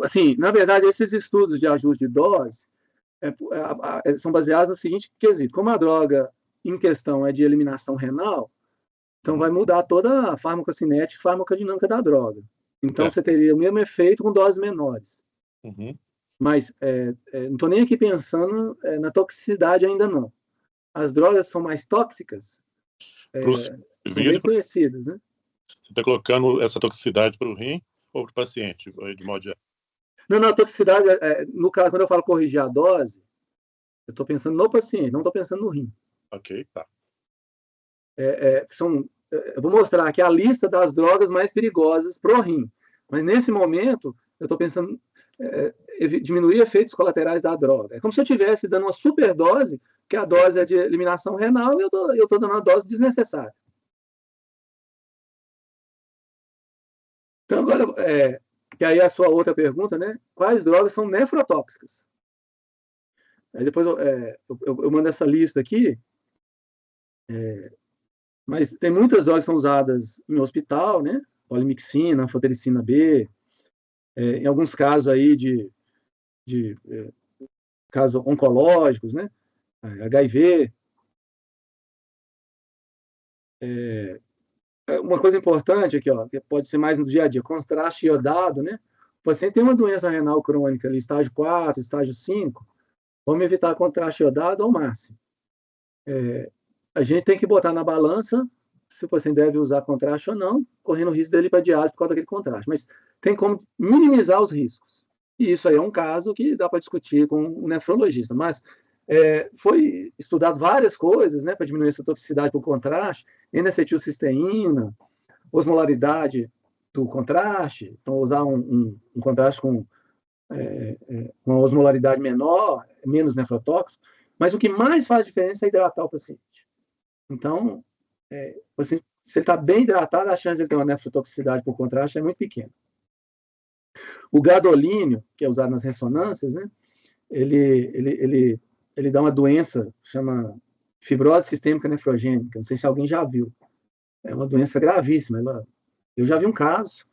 Speaker 1: Assim, na verdade, esses estudos de ajuste de dose são baseados no seguinte quesito: como a droga em questão é de eliminação renal, então vai mudar toda a farmacocinética e farmacodinâmica da droga. Então você teria o mesmo efeito com doses menores. Mas não estou nem aqui pensando na toxicidade ainda não. As drogas são mais tóxicas, são bem conhecidas, né?
Speaker 3: Você está colocando essa toxicidade para o rim ou para o paciente, de modo geral?
Speaker 1: Não, a toxicidade, no caso, quando eu falo corrigir a dose, eu estou pensando no paciente, não estou pensando no rim.
Speaker 3: Ok, tá.
Speaker 1: Eu vou mostrar aqui a lista das drogas mais perigosas para o rim. Mas nesse momento, eu estou pensando diminuir efeitos colaterais da droga. É como se eu estivesse dando uma superdose, que a dose é de eliminação renal, e eu estou dando uma dose desnecessária. Então, agora, que aí é a sua outra pergunta, né? Quais drogas são nefrotóxicas? Aí depois eu mando essa lista aqui, mas tem muitas drogas que são usadas em hospital, né? Polimixina, anfotericina B, em alguns casos aí de casos oncológicos, né? HIV. Uma coisa importante aqui, ó, que pode ser mais no dia a dia, contraste iodado, né? O paciente tem uma doença renal crônica, ali, estágio 4, estágio 5, vamos evitar contraste iodado ao máximo. A gente tem que botar na balança se o paciente deve usar contraste ou não, correndo o risco dele ir para diálise por causa daquele contraste. Mas tem como minimizar os riscos. E isso aí é um caso que dá para discutir com um nefrologista. Mas foi estudado várias coisas, né, para diminuir essa toxicidade por contraste, N-acetilcisteína, osmolaridade do contraste, então usar um contraste com uma osmolaridade menor, menos nefrotóxico, mas o que mais faz diferença é hidratar o paciente. Então, se ele está bem hidratado, a chance de ele ter uma nefrotoxicidade por contraste é muito pequena. O gadolínio, que é usado nas ressonâncias, né, ele dá uma doença, chama fibrose sistêmica nefrogênica, não sei se alguém já viu. É uma doença gravíssima. Eu já vi um caso,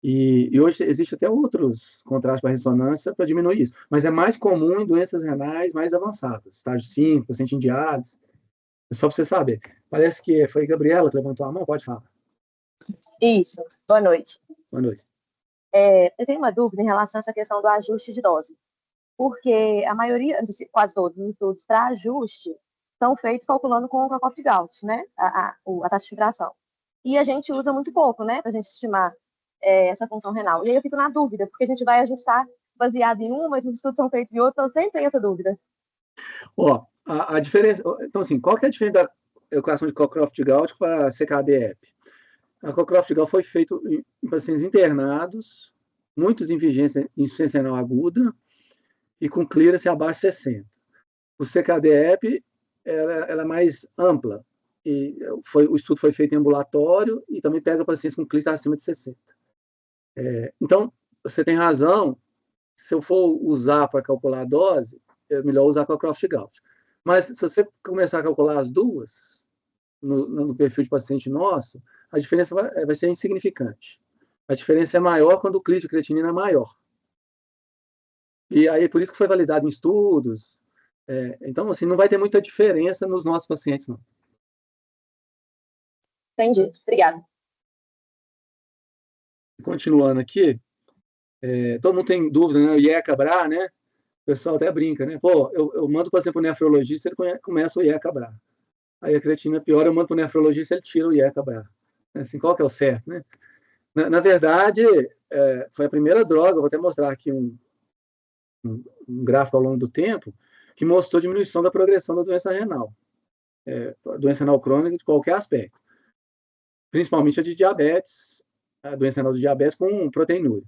Speaker 1: e hoje existe até outros contrastes para ressonância para diminuir isso, mas é mais comum em doenças renais mais avançadas, estágio 5, paciente em diálise. É só para você saber. Parece que foi a Gabriela que levantou a mão, pode falar.
Speaker 4: Isso, boa noite.
Speaker 1: Boa noite.
Speaker 4: Eu tenho uma dúvida em relação a essa questão do ajuste de dose, porque a maioria, quase todos os estudos para ajuste são feitos calculando com o Cocoff-Gault, né? A taxa de filtração. e a gente usa muito pouco, né, para a gente estimar essa função renal. E aí eu fico na dúvida, porque a gente vai ajustar baseado em um, mas os estudos são feitos em outro, então eu sempre tenho essa dúvida.
Speaker 1: Ó, a diferença... Então, assim, qual que é a diferença da equação de Cockcroft-Gault para a CKD-EP? A Cockcroft-Gault foi feita em pacientes internados, muitos em insuficiência renal aguda, e com clearance abaixo de 60. O CKD-EP ela é mais ampla, e o estudo foi feito em ambulatório e também pega pacientes com clearance acima de 60. Então, você tem razão, se eu for usar para calcular a dose, é melhor usar Cockcroft-Gault. Mas se você começar a calcular as duas, no perfil de paciente nosso, a diferença vai ser insignificante. A diferença é maior quando o clearance de creatinina é maior. E aí, por isso que foi validado em estudos. Então, assim, não vai ter muita diferença nos nossos pacientes, não.
Speaker 4: Entendi. Obrigada.
Speaker 1: Continuando aqui, todo mundo tem dúvida, né? O IECA-BRA, né? O pessoal até brinca, né? Pô, eu mando o paciente para o nefrologista, ele começa o IECA-BRA. Aí a creatina piora, eu mando para o nefrologista, ele tira o IECA-BRA. Assim, qual que é o certo, né? Na verdade, foi a primeira droga, vou até mostrar aqui um gráfico ao longo do tempo, que mostrou diminuição da progressão da doença renal. Doença renal crônica de qualquer aspecto. Principalmente a de diabetes, a doença renal de diabetes com proteinúria.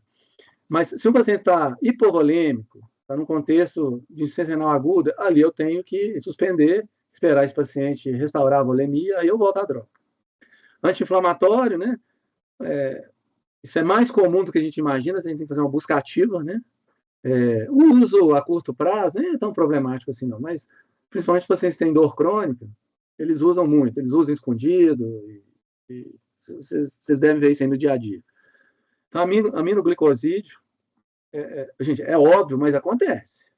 Speaker 1: Mas se um paciente está hipovolêmico, está num contexto de insuficiência renal aguda, ali eu tenho que suspender, esperar esse paciente restaurar a volemia, aí eu volto à droga. Anti-inflamatório, né? Isso é mais comum do que a gente imagina, a gente tem que fazer uma busca ativa, né? O uso a curto prazo nem é tão problemático assim, não, mas principalmente os pacientes que têm dor crônica, eles usam muito, eles usam escondido, e vocês devem ver isso aí no dia a dia. Então, aminoglicosídeo, gente, é óbvio, mas acontece.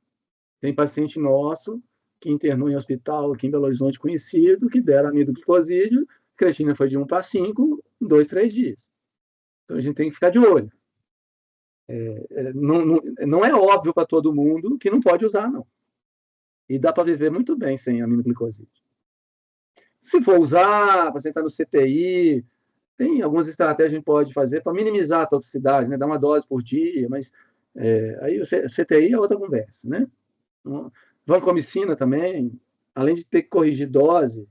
Speaker 1: Tem paciente nosso que internou em hospital aqui em Belo Horizonte conhecido, que deram aminoglicosídeo, a creatina foi de 1 para 5 em 2, 3 dias. Então, a gente tem que ficar de olho. Não é óbvio para todo mundo que não pode usar, não. E dá para viver muito bem sem aminoglicosídeo. Se for usar, para sentar no CTI, tem algumas estratégias que a gente pode fazer para minimizar a toxicidade, né? Dar uma dose por dia, mas aí o CTI é outra conversa, né? Vancomicina também, além de ter que corrigir dose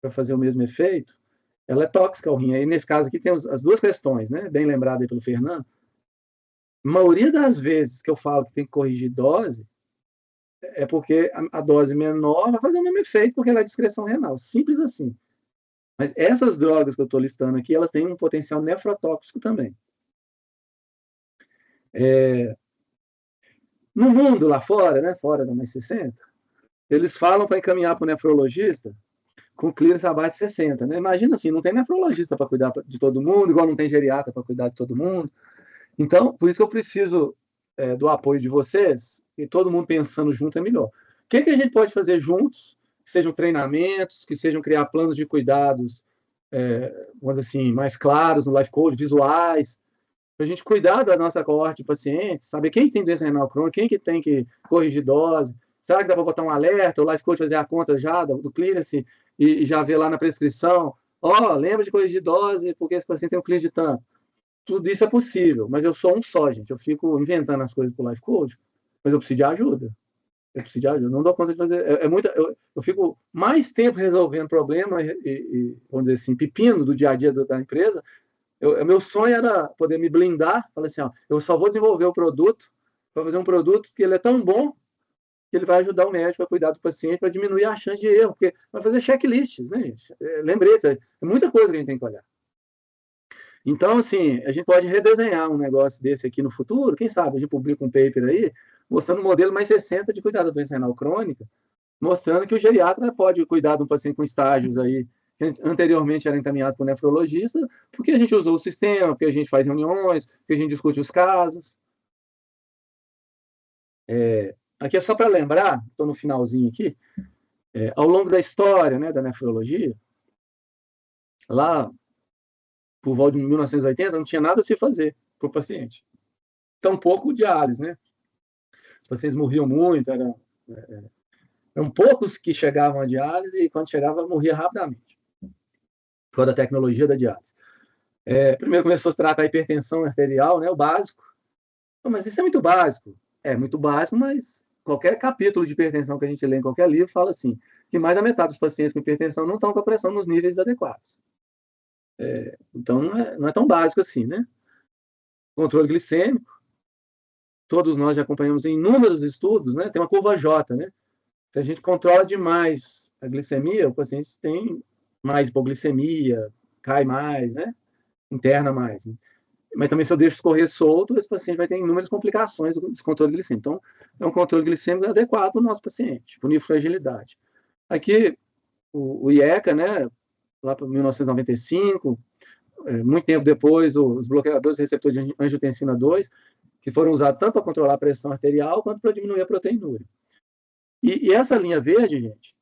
Speaker 1: para fazer o mesmo efeito, ela é tóxica ao rim. Aí, nesse caso aqui, tem as duas questões, né? Bem lembrado aí pelo Fernando. A maioria das vezes que eu falo que tem que corrigir dose, é porque a dose menor vai fazer o mesmo efeito, porque ela é de excreção renal. Simples assim. Mas essas drogas que eu estou listando aqui, elas têm um potencial nefrotóxico também. No mundo lá fora, né, fora da mais 60, eles falam para encaminhar para o nefrologista com clearance abaixo de 60. Né? Imagina assim, não tem nefrologista para cuidar de todo mundo, igual não tem geriatra para cuidar de todo mundo. Então, por isso que eu preciso do apoio de vocês, e todo mundo pensando junto é melhor. O que a gente pode fazer juntos, que sejam treinamentos, que sejam criar planos de cuidados, vamos dizer assim, mais claros no life coach, visuais, para a gente cuidar da nossa coorte de pacientes, saber quem tem doença renal crônica, quem que tem que corrigir dose, será que dá para botar um alerta, o life coach fazer a conta já do clearance e já ver lá na prescrição, lembra de corrigir dose, porque esse paciente tem um clearance de tanto. Tudo isso é possível, mas eu sou um só, gente. Eu fico inventando as coisas pro life coach, mas eu preciso de ajuda. Não dou conta de fazer. Eu fico mais tempo resolvendo problemas vamos dizer assim, pepino do dia a dia da empresa. Meu sonho era poder me blindar, falar assim, eu só vou desenvolver o produto para fazer um produto que ele é tão bom que ele vai ajudar o médico a cuidar do paciente para diminuir a chance de erro, porque vai fazer checklists, né, gente? Lembrete, é muita coisa que a gente tem que olhar. Então, assim, a gente pode redesenhar um negócio desse aqui no futuro, quem sabe a gente publica um paper aí, mostrando o modelo mais 60 de cuidado da doença renal crônica, mostrando que o geriatra pode cuidar de um paciente com estágios aí, que anteriormente eram encaminhados para o nefrologista, porque a gente usou o sistema, porque a gente faz reuniões, porque a gente discute os casos. Aqui é só para lembrar, estou no finalzinho aqui, ao longo da história, né, da nefrologia, lá por volta de 1980, não tinha nada a se fazer para o paciente. Tampouco diálise, né? Os pacientes morriam muito, eram poucos que chegavam à diálise e quando chegava, morria rapidamente. por causa da tecnologia da diálise. Primeiro começou a se tratar a hipertensão arterial, né, o básico. Mas isso é muito básico. É muito básico, mas qualquer capítulo de hipertensão que a gente lê em qualquer livro fala assim, que mais da metade dos pacientes com hipertensão não estão com a pressão nos níveis adequados. Então, não é tão básico assim, né? Controle glicêmico, todos nós já acompanhamos em inúmeros estudos, né? Tem uma curva J, né? Se a gente controla demais a glicemia, o paciente tem mais hipoglicemia, cai mais, né? Interna mais. Né? Mas também se eu deixo escorrer solto, esse paciente vai ter inúmeras complicações do descontrole glicêmico. Então, é um controle glicêmico adequado para o nosso paciente, por nível de fragilidade. Aqui, o IECA, né? Lá para 1995, muito tempo depois, os bloqueadores receptores de angiotensina 2, que foram usados tanto para controlar a pressão arterial quanto para diminuir a proteinúria. E essa linha verde, gente,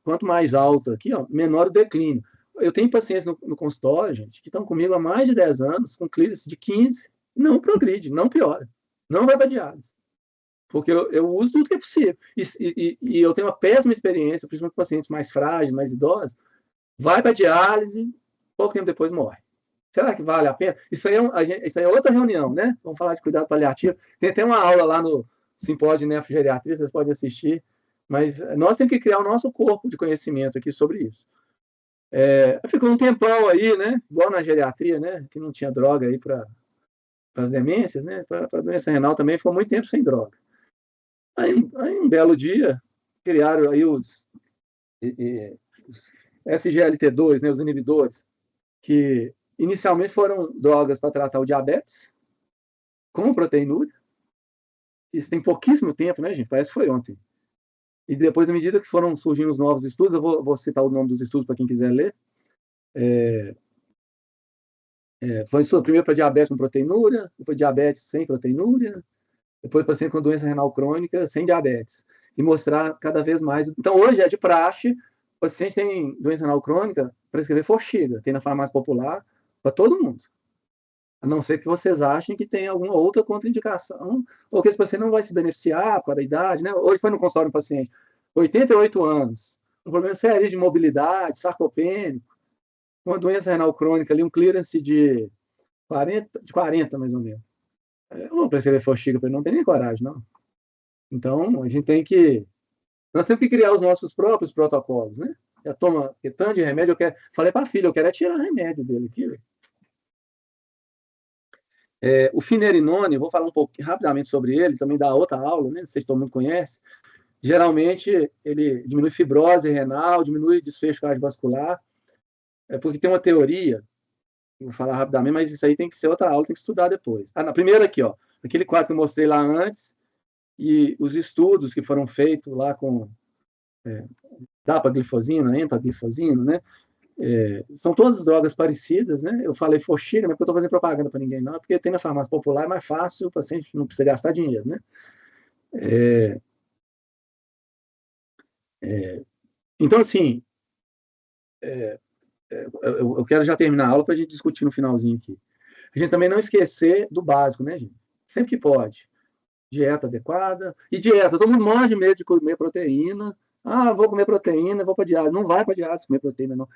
Speaker 1: quanto mais alta aqui, ó, menor o declínio. Eu tenho pacientes no consultório, gente, que estão comigo há mais de 10 anos, com clínice de 15, não progride, não piora, não vai para diálise. Porque eu uso tudo que é possível. E eu tenho uma péssima experiência, principalmente com pacientes mais frágeis, mais idosos, vai para diálise, pouco tempo depois morre. Será que vale a pena? Isso aí é outra reunião, né? Vamos falar de cuidado paliativo. Tem até uma aula lá no simpósio de nefrogeriatria, vocês podem assistir, mas nós temos que criar o nosso corpo de conhecimento aqui sobre isso. Ficou um tempão aí, né? Igual na geriatria, né? Que não tinha droga aí para as demências, né? Para a doença renal também ficou muito tempo sem droga. Aí um belo dia, criaram aí os SGLT2, né? Os inibidores, que inicialmente foram drogas para tratar o diabetes, com proteinúria. Isso tem pouquíssimo tempo, né, gente? Parece que foi ontem. E depois, à medida que foram surgindo os novos estudos, eu vou citar o nome dos estudos para quem quiser ler. Foi primeiro para diabetes com proteinúria, depois diabetes sem proteinúria, depois paciente com doença renal crônica sem diabetes. E mostrar cada vez mais. Então, hoje é de praxe, o paciente tem doença renal crônica, prescrever Forxiga, tem na farmácia popular, para todo mundo. A não ser que vocês achem que tem alguma outra contraindicação, ou que esse paciente não vai se beneficiar para a idade, né? Hoje foi no consultório um paciente, 88 anos, um problema sério de mobilidade, sarcopênico, uma doença renal crônica ali, um clearance de 40 mais ou menos. Eu vou prescrever Forxiga para ele, não tem nem coragem, não. Então, a gente nós temos que criar os nossos próprios protocolos, né? Já toma tanto de remédio, falei para a filha, eu quero tirar remédio dele aqui, o finerinone, vou falar um pouco rapidamente sobre ele, também dá outra aula, né? Vocês todo mundo conhece. Geralmente, ele diminui fibrose renal, diminui desfecho cardiovascular, porque tem uma teoria, vou falar rapidamente, mas isso aí tem que ser outra aula, tem que estudar depois. Na primeira aqui, ó, aquele quadro que eu mostrei lá antes, e os estudos que foram feitos lá com dapaglifosina, empaglifosina, né? São todas drogas parecidas, né? Eu falei Forxiga, não é porque eu estou fazendo propaganda para ninguém, não, é porque tem na farmácia popular, é mais fácil, o paciente não precisa gastar dinheiro, né? Então, assim, eu quero já terminar a aula para a gente discutir no finalzinho aqui. A gente também não esquecer do básico, né, gente? Sempre que pode. Dieta adequada. E dieta, todo mundo morre de medo de comer proteína. Vou comer proteína, vou para diálise. Não vai para diálise comer proteína, não.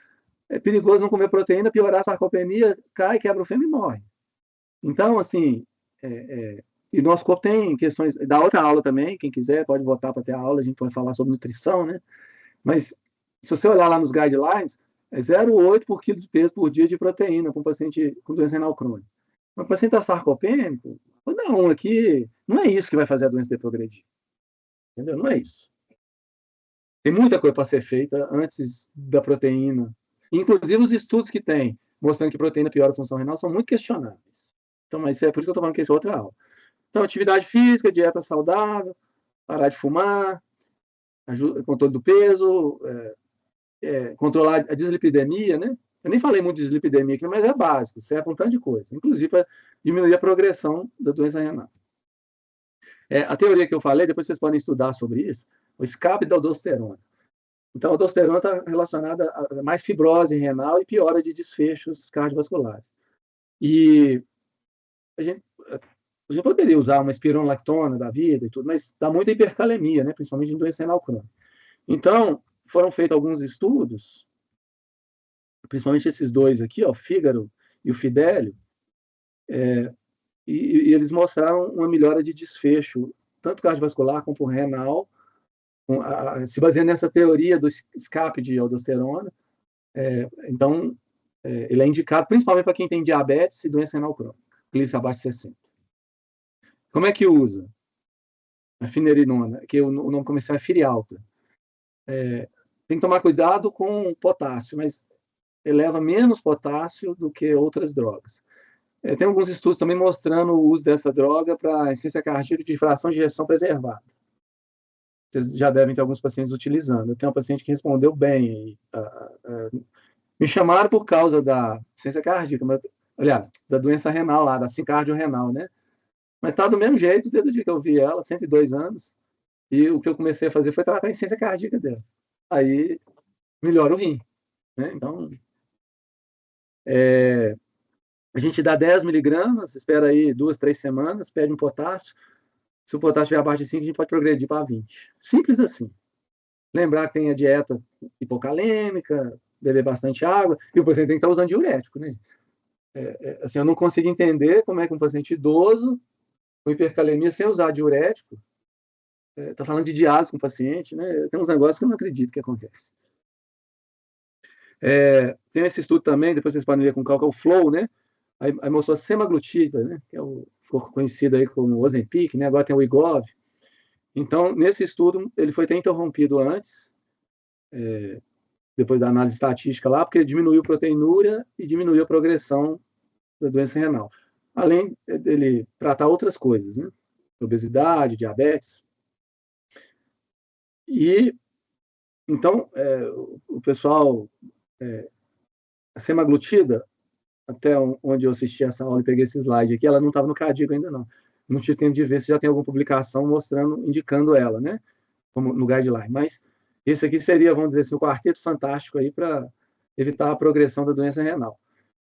Speaker 1: É perigoso não comer proteína, piorar a sarcopenia, cai, quebra o fêmur e morre. Então, assim, e nosso corpo tem questões, dá outra aula também, quem quiser pode voltar para ter a aula, a gente pode falar sobre nutrição, né? Mas, se você olhar lá nos guidelines, é 0,8 por quilo de peso por dia de proteína para um paciente com doença renal crônica. Mas o paciente está sarcopênico, não, aqui, não é isso que vai fazer a doença progredir. Entendeu? Não é isso. Tem muita coisa para ser feita antes da proteína. Inclusive, os estudos que tem mostrando que proteína piora a função renal são muito questionáveis. Então, mas é por isso que eu estou falando que isso é outra aula. Então, atividade física, dieta saudável, parar de fumar, controle do peso, controlar a dislipidemia, né? Eu nem falei muito de dislipidemia aqui, mas é básico, serve para um tanto de coisa, inclusive para diminuir a progressão da doença renal. A teoria que eu falei, depois vocês podem estudar sobre isso, o escape da aldosterona. Então, a aldosterona está relacionada a mais fibrose renal e piora de desfechos cardiovasculares. E a gente poderia usar uma espironolactona da vida e tudo, mas dá muita hipercalemia, né? Principalmente em doença renal crônica. Então, foram feitos alguns estudos principalmente esses dois aqui, ó, o Fígaro e o Fidelio, e eles mostraram uma melhora de desfecho, tanto cardiovascular quanto renal, se baseando nessa teoria do escape de aldosterona. Então, ele é indicado principalmente para quem tem diabetes e doença renal crônica, glicemia abaixo de 60. Como é que usa? A finerinona, que o nome comercial é Firialta. Tem que tomar cuidado com potássio, mas eleva menos potássio do que outras drogas. Tem alguns estudos também mostrando o uso dessa droga para insuficiência cardíaca de fração de ejeção preservada. Vocês já devem ter alguns pacientes utilizando. Eu tenho uma paciente que respondeu bem. Me chamaram por causa da insuficiência cardíaca, aliás, da doença renal lá, da sincárdio renal, né? Mas tá do mesmo jeito desde o dia que eu vi ela, 102 anos, e o que eu comecei a fazer foi tratar a insuficiência cardíaca dela. Aí melhora o rim, né? Então, a gente dá 10 miligramas, espera aí 2, 3 semanas, pede um potássio. Se o potássio estiver abaixo de 5, a gente pode progredir para 20. Simples assim. Lembrar que tem a dieta hipocalêmica, beber bastante água, e o paciente tem que estar usando diurético, né? Assim, eu não consigo entender como é que um paciente idoso com hipercalemia sem usar diurético está falando de diálise com o paciente, né? Tem uns negócios que eu não acredito que acontece. Tem esse estudo também, depois vocês podem ver com cálculo, o Flow, né? Aí mostrou a semaglutida, né? Que ficou conhecido aí como Ozempic, né? Agora tem o Wegovy. Então, nesse estudo, ele foi até interrompido antes, depois da análise estatística lá, porque diminuiu a proteinúria e diminuiu a progressão da doença renal. Além dele tratar outras coisas, né? Obesidade, diabetes. E, então, o pessoal, a semaglutida, até onde eu assisti essa aula e peguei esse slide aqui, ela não estava no CADIGO ainda não. Não tive tempo de ver se já tem alguma publicação mostrando, indicando ela, né? Como no guideline. Mas esse aqui seria, vamos dizer assim, o quarteto fantástico aí para evitar a progressão da doença renal.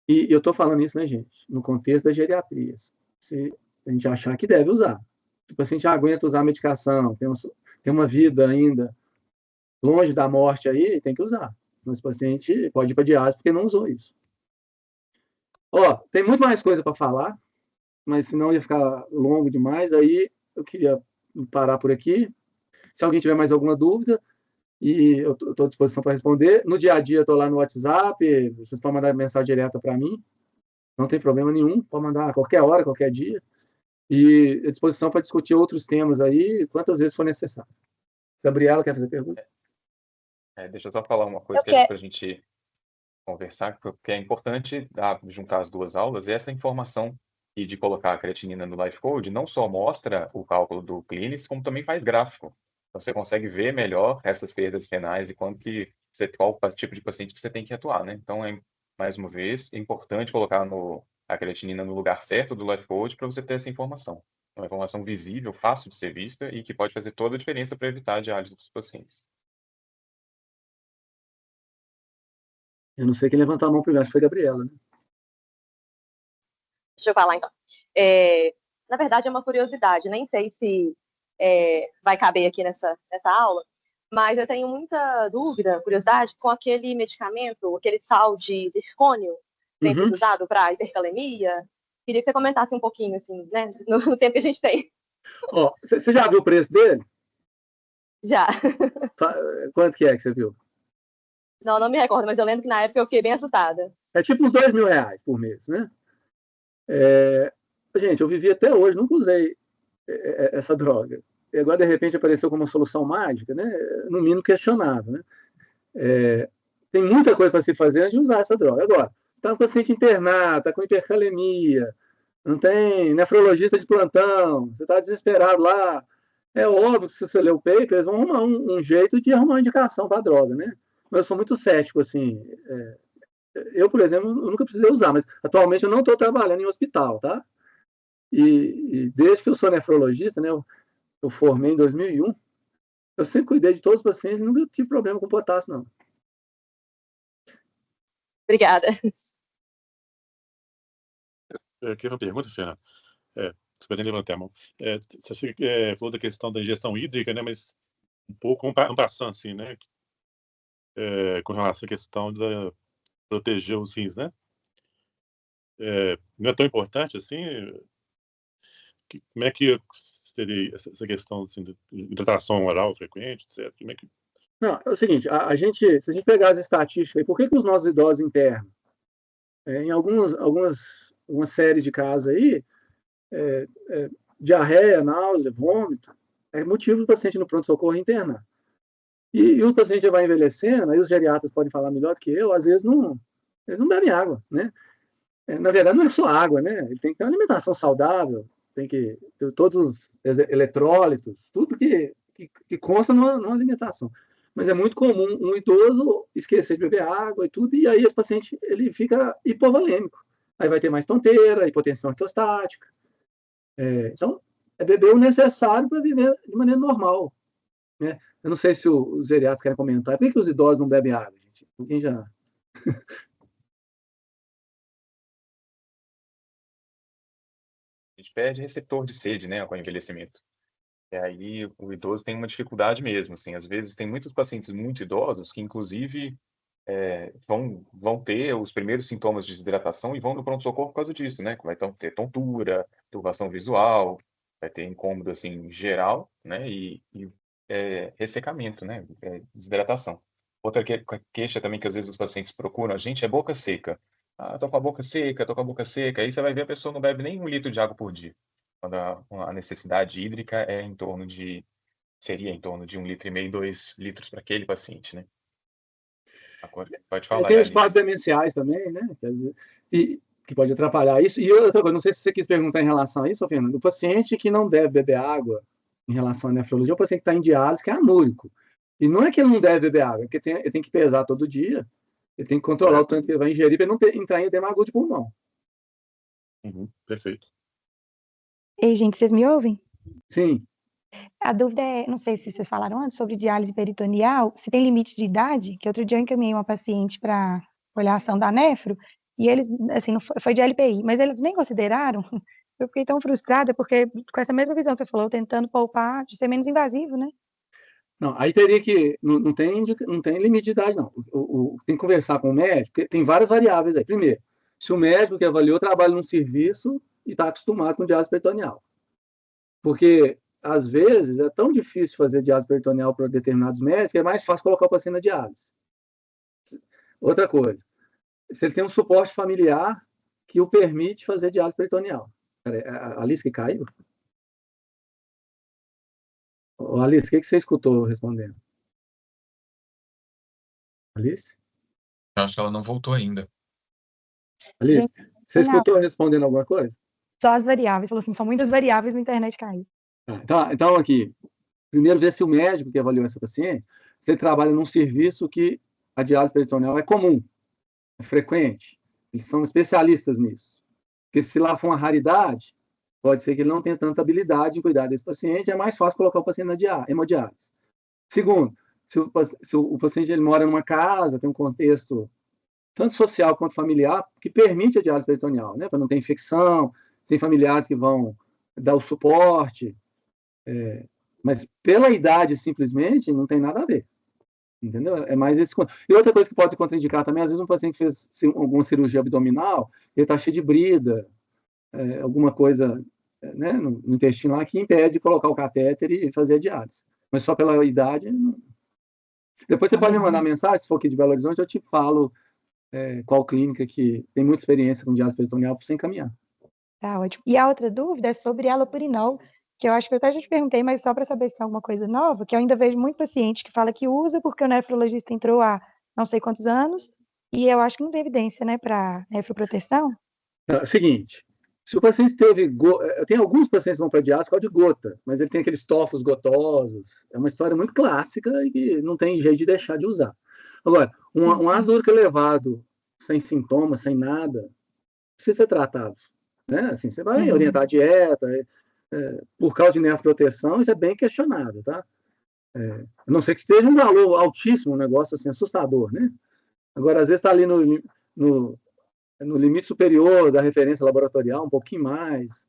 Speaker 1: E eu estou falando isso, né, gente, no contexto da geriatria. Se a gente achar que deve usar. Se o paciente aguenta usar a medicação, tem uma vida ainda longe da morte aí, tem que usar. Senão esse paciente pode ir para diálise porque não usou isso. Tem muito mais coisa para falar, mas senão ia ficar longo demais, aí eu queria parar por aqui. Se alguém tiver mais alguma dúvida, e eu estou à disposição para responder. No dia a dia, eu estou lá no WhatsApp, vocês podem mandar mensagem direta para mim, não tem problema nenhum, pode mandar a qualquer hora, qualquer dia, e à disposição para discutir outros temas aí, quantas vezes for necessário. Gabriela, quer fazer pergunta?
Speaker 2: Deixa eu só falar uma coisa que é para a gente conversar, porque é importante juntar as duas aulas, e essa informação e de colocar a creatinina no LifeCode não só mostra o cálculo do Clinis, como também faz gráfico. Então, você consegue ver melhor essas perdas renais e qual tipo de paciente que você tem que atuar, né? Então, mais uma vez, é importante colocar a creatinina no lugar certo do LifeCode para você ter essa informação. É uma informação visível, fácil de ser vista e que pode fazer toda a diferença para evitar a diálise dos pacientes.
Speaker 1: Eu não sei quem levantou a mão primeiro, acho que foi a Gabriela, né?
Speaker 4: Deixa eu falar, então. Na verdade, é uma curiosidade. Nem sei se vai caber aqui nessa aula, mas eu tenho muita dúvida, curiosidade, com aquele medicamento, aquele sal de zircônio, que tem sido usado para hipercalemia. Queria que você comentasse um pouquinho, assim, né, no tempo que a gente tem.
Speaker 1: Você já viu o preço dele?
Speaker 4: Já.
Speaker 1: Quanto que você viu?
Speaker 4: Não me recordo, mas eu lembro que na época eu fiquei bem assustada.
Speaker 1: É tipo uns R$2.000 por mês, né? Gente, eu vivi até hoje, nunca usei essa droga. E agora, de repente, apareceu como uma solução mágica, né? No mínimo questionável, né? Tem muita coisa para se fazer antes de usar essa droga. Agora, está com paciente internado, está com hipercalemia, não tem nefrologista de plantão, você está desesperado lá. É óbvio que se você ler o paper, eles vão arrumar um jeito de arrumar uma indicação para a droga, né? Mas eu sou muito cético, assim. Eu, por exemplo, eu nunca precisei usar, mas atualmente eu não estou trabalhando em hospital, tá? E desde que eu sou nefrologista, né? Eu formei em 2001, eu sempre cuidei de todos os pacientes e nunca tive problema com potássio, não.
Speaker 4: Obrigada.
Speaker 3: Eu queria uma pergunta, Fernando. Você pode levantar a mão. Você falou da questão da ingestão hídrica, né? Mas um pouco passando assim, né? Com relação à questão proteger os rins, né? Não é tão importante assim? Como é que seria essa questão assim, de hidratação oral frequente, etc? Como é que...
Speaker 1: Não, é o seguinte, se a gente pegar as estatísticas, aí, por que os nossos idosos internam? Em algumas séries de casos aí, diarreia, náusea, vômito, é motivo do paciente no pronto-socorro internar. E o paciente vai envelhecendo, aí os geriatras podem falar melhor do que eu, às vezes eles não bebem água, né? Na verdade, não é só água, né? Ele tem que ter uma alimentação saudável, tem que ter todos os eletrólitos, tudo que consta numa alimentação. Mas é muito comum um idoso esquecer de beber água e tudo, e aí esse paciente ele fica hipovolêmico. Aí vai ter mais tonteira, hipotensão ortostática. Então, é beber o necessário para viver de maneira normal, né? Eu não sei se os geriatras querem comentar. Por que os idosos não bebem água, gente? Alguém já...
Speaker 2: A gente perde receptor de sede, né, com o envelhecimento. E aí o idoso tem uma dificuldade mesmo, assim. Às vezes tem muitos pacientes muito idosos que, inclusive, vão ter os primeiros sintomas de desidratação e vão no pronto-socorro por causa disso, né? Que vai ter tontura, turbação visual, vai ter incômodo, assim, geral, né? E ressecamento, né? Desidratação. Outra queixa também que às vezes os pacientes procuram a gente é boca seca. Ah, tô com a boca seca, tô com a boca seca. Aí você vai ver a pessoa não bebe nem 1 litro de água por dia. Quando a necessidade hídrica seria em torno de 1,5 litro, 2 litros para aquele paciente, né? Agora, pode falar,
Speaker 1: tem os
Speaker 2: Alice.
Speaker 1: quadros demenciais também, né? Quer dizer, que pode atrapalhar isso. E outra coisa, não sei se você quis perguntar em relação a isso, Fernando. O paciente que não deve beber água em relação à nefrologia é o paciente que está em diálise, que é anúrico. E não é que ele não deve beber água, é porque ele tem que pesar todo dia, ele tem que controlar o tanto que ele vai ingerir para ele não entrar em edema agudo de pulmão.
Speaker 3: Perfeito.
Speaker 5: Ei, gente, vocês me ouvem?
Speaker 1: Sim.
Speaker 5: A dúvida é, não sei se vocês falaram antes, sobre diálise peritoneal, se tem limite de idade, que outro dia eu encaminhei uma paciente para olhar a ação da nefro, e eles, assim, não foi de LPI, mas eles nem consideraram. Eu fiquei tão frustrada, porque com essa mesma visão que você falou, tentando poupar, de ser menos invasivo, né?
Speaker 1: Não, aí teria que. Não tem limite de idade, não. Tem que conversar com o médico, porque tem várias variáveis aí. Primeiro, se o médico que avaliou trabalha num serviço e está acostumado com diálise peritoneal. Porque, às vezes, é tão difícil fazer diálise peritoneal para determinados médicos que é mais fácil colocar o paciente na diálise. Outra coisa, se ele tem um suporte familiar que o permite fazer diálise peritoneal. A Alice que caiu? Alice, o que você escutou respondendo? Alice?
Speaker 2: Eu acho que ela não voltou ainda.
Speaker 1: Alice,
Speaker 5: Gente,
Speaker 1: você
Speaker 5: não.
Speaker 1: escutou respondendo alguma coisa?
Speaker 5: Só as variáveis, falou assim, são muitas variáveis, na internet caiu.
Speaker 1: Então, aqui, primeiro ver se o médico que avaliou essa paciente, se ele trabalha num serviço que a diálise peritoneal é comum, é frequente, eles são especialistas nisso. Porque se lá for uma raridade, pode ser que ele não tenha tanta habilidade de cuidar desse paciente, é mais fácil colocar o paciente na hemodiálise. Segundo, se o paciente ele mora numa casa, tem um contexto tanto social quanto familiar, que permite a diálise peritoneal, né? Para não ter infecção, tem familiares que vão dar o suporte, mas pela idade, simplesmente, não tem nada a ver. Entendeu? É mais esse. E outra coisa que pode contraindicar também, às vezes um paciente fez alguma cirurgia abdominal, ele está cheio de brida, alguma coisa, né, no intestino lá que impede de colocar o catéter e fazer a diálise. Mas só pela idade. Não... Depois você pode me mandar mensagem, se for aqui de Belo Horizonte, eu te falo qual clínica que tem muita experiência com diálise peritoneal para você encaminhar.
Speaker 5: Tá ótimo. E a outra dúvida é sobre halopurinol, que eu acho que eu até já te perguntei, mas só para saber se tem alguma coisa nova, que eu ainda vejo muito paciente que fala que usa porque o nefrologista entrou há não sei quantos anos, e eu acho que não tem evidência, né, para nefroproteção.
Speaker 1: É o seguinte, se o paciente tem alguns pacientes que vão para diálise por causa de gota, mas ele tem aqueles tofos gotosos, é uma história muito clássica e que não tem jeito de deixar de usar. Agora, um ácido úrico elevado, sem sintomas, sem nada, precisa ser tratado. Né? Assim, você vai orientar a dieta, por causa de nefroproteção, isso é bem questionável, tá? A não ser que esteja um valor altíssimo, um negócio assim, assustador, né? Agora, às vezes está ali no limite superior da referência laboratorial, um pouquinho mais,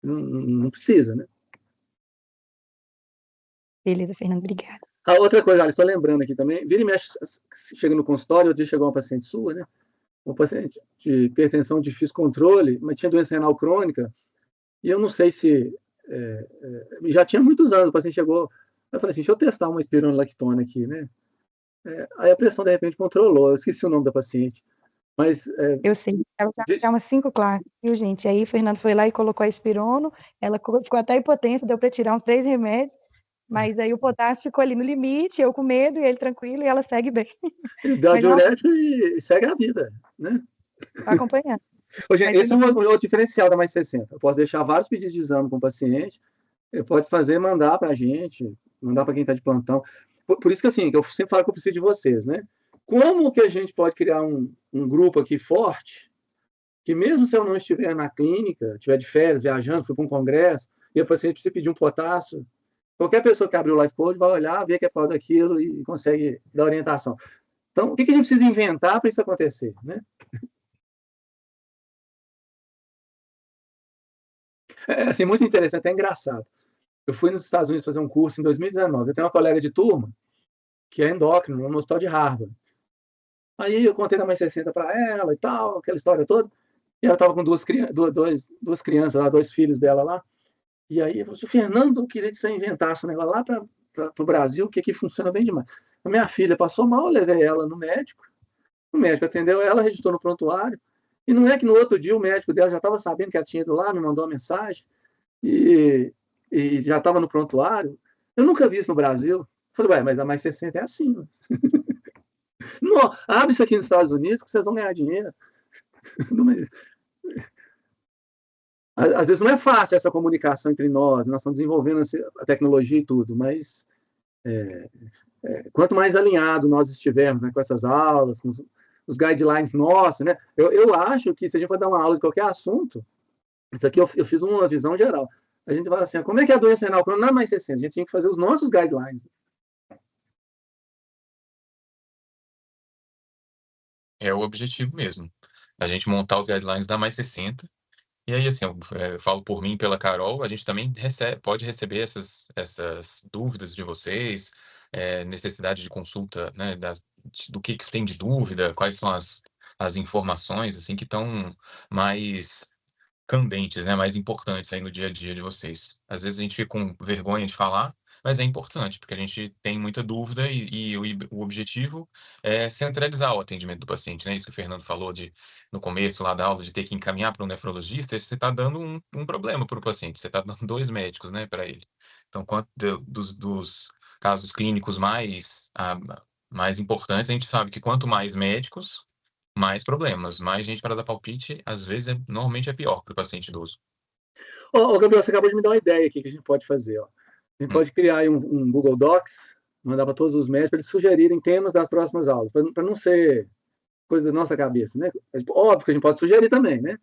Speaker 1: não precisa, né?
Speaker 5: Beleza, Fernando, obrigada.
Speaker 1: Outra coisa, estou lembrando aqui também, vira e mexe, chega no consultório, outro dia chegou uma paciente sua, né? um paciente de hipertensão de difícil controle, mas tinha doença renal crônica, e eu não sei se... já tinha muitos anos, o paciente chegou, eu falei assim, deixa eu testar uma espironolactona aqui, né? Aí a pressão, de repente, controlou, eu esqueci o nome da paciente, mas...
Speaker 5: Eu sei, ela já umas 5 classes, viu, gente? Aí o Fernando foi lá e colocou a espirono, ela ficou até hipotensa, deu para tirar uns 3 remédios, mas aí o potássio ficou ali no limite, eu com medo, e ele tranquilo, e ela segue bem.
Speaker 1: Ele deu diurético e segue a vida, né?
Speaker 5: Tá acompanhando.
Speaker 1: Gente, esse é o diferencial da Mais 60. Eu posso deixar vários pedidos de exame com o paciente, ele pode mandar para a gente, mandar para quem está de plantão. Por isso que, assim, que eu sempre falo que eu preciso de vocês, né? Como que a gente pode criar um grupo aqui forte, que mesmo se eu não estiver na clínica, estiver de férias, viajando, fui para um congresso, e o paciente precisa pedir um potássio, qualquer pessoa que abrir o Life Code vai olhar, ver que é por causa daquilo e consegue dar orientação. Então, o que a gente precisa inventar para isso acontecer, né? Assim, muito interessante, até engraçado. Eu fui nos Estados Unidos fazer um curso em 2019. Eu tenho uma colega de turma que é endócrino no hospital de Harvard. Aí eu contei da Mais 60 para ela e tal, aquela história toda. E ela estava com duas crianças lá, 2 filhos dela lá. E aí eu falei assim, Fernando, eu queria que você inventasse um negócio lá para o Brasil, que aqui funciona bem demais. A minha filha passou mal, eu levei ela no médico. O médico atendeu ela, registrou no prontuário. E não é que no outro dia o médico dela já estava sabendo que ela tinha ido lá, me mandou uma mensagem. E já estava no prontuário. Eu nunca vi isso no Brasil. Falei, ué, mas a Mais 60 é assim. Né? Não, abre isso aqui nos Estados Unidos que vocês vão ganhar dinheiro. Às vezes não é fácil essa comunicação entre nós estamos desenvolvendo a tecnologia e tudo, mas quanto mais alinhado nós estivermos, né, com essas aulas, com os guidelines nossos, né, eu acho que se a gente for dar uma aula de qualquer assunto, isso aqui eu fiz uma visão geral. A gente vai assim, como é que é a doença renal crônica? Não é mais 60, a gente tinha que fazer os nossos guidelines.
Speaker 2: É o objetivo mesmo. A gente montar os guidelines da Mais 60. E aí, assim, eu falo por mim e pela Carol, a gente também pode receber essas dúvidas de vocês, necessidade de consulta, né, do que tem de dúvida, quais são as informações, assim, que estão mais candentes, né, mais importantes aí no dia a dia de vocês. Às vezes a gente fica com vergonha de falar, mas é importante, porque a gente tem muita dúvida e o objetivo é centralizar o atendimento do paciente, né? Isso que o Fernando falou no começo lá da aula, de ter que encaminhar para um nefrologista, você está dando um problema para o paciente, você está dando 2 médicos, né, para ele. Então, dos casos clínicos mais importantes, a gente sabe que quanto mais médicos, mais problemas, mais gente para dar palpite, às vezes, normalmente é pior para o paciente idoso.
Speaker 1: Gabriel, você acabou de me dar uma ideia aqui que a gente pode fazer. Ó. A gente pode criar um Google Docs, mandar para todos os médicos, para eles sugerirem temas das próximas aulas, para não ser coisa da nossa cabeça, né? Óbvio que a gente pode sugerir também, né?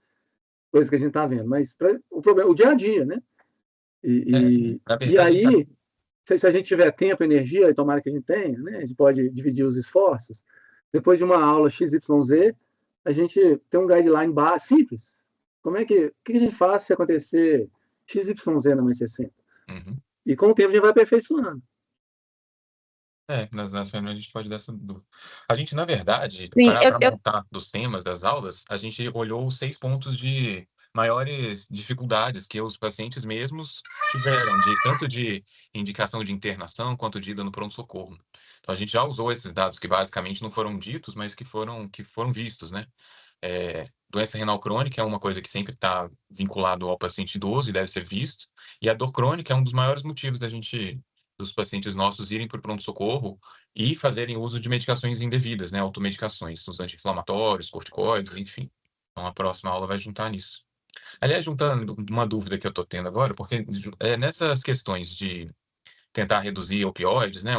Speaker 1: Coisas que a gente está vendo, mas o problema, o dia a dia, né? E aí, se a gente tiver tempo, energia, e tomara que a gente tenha, né? A gente pode dividir os esforços. Depois de uma aula XYZ, a gente tem um guideline simples. Como é que a gente faz se acontecer XYZ na Mais 60?
Speaker 2: Uhum.
Speaker 1: E com o tempo a gente vai aperfeiçoando.
Speaker 2: Nas reuniões a gente pode dar essa dúvida. A gente, na verdade, para montar dos temas das aulas, a gente olhou os 6 pontos de maiores dificuldades que os pacientes mesmos tiveram, tanto de indicação de internação quanto de ida no pronto-socorro. Então, a gente já usou esses dados que basicamente não foram ditos, mas que foram vistos, né? Doença renal crônica é uma coisa que sempre está vinculado ao paciente idoso e deve ser visto. E a dor crônica é um dos maiores motivos dos pacientes nossos irem para o pronto-socorro e fazerem uso de medicações indevidas, né? Automedicações, os anti-inflamatórios, corticoides, enfim. Então, a próxima aula vai juntar nisso. Aliás, juntando uma dúvida que eu estou tendo agora, porque nessas questões de tentar reduzir opioides, né?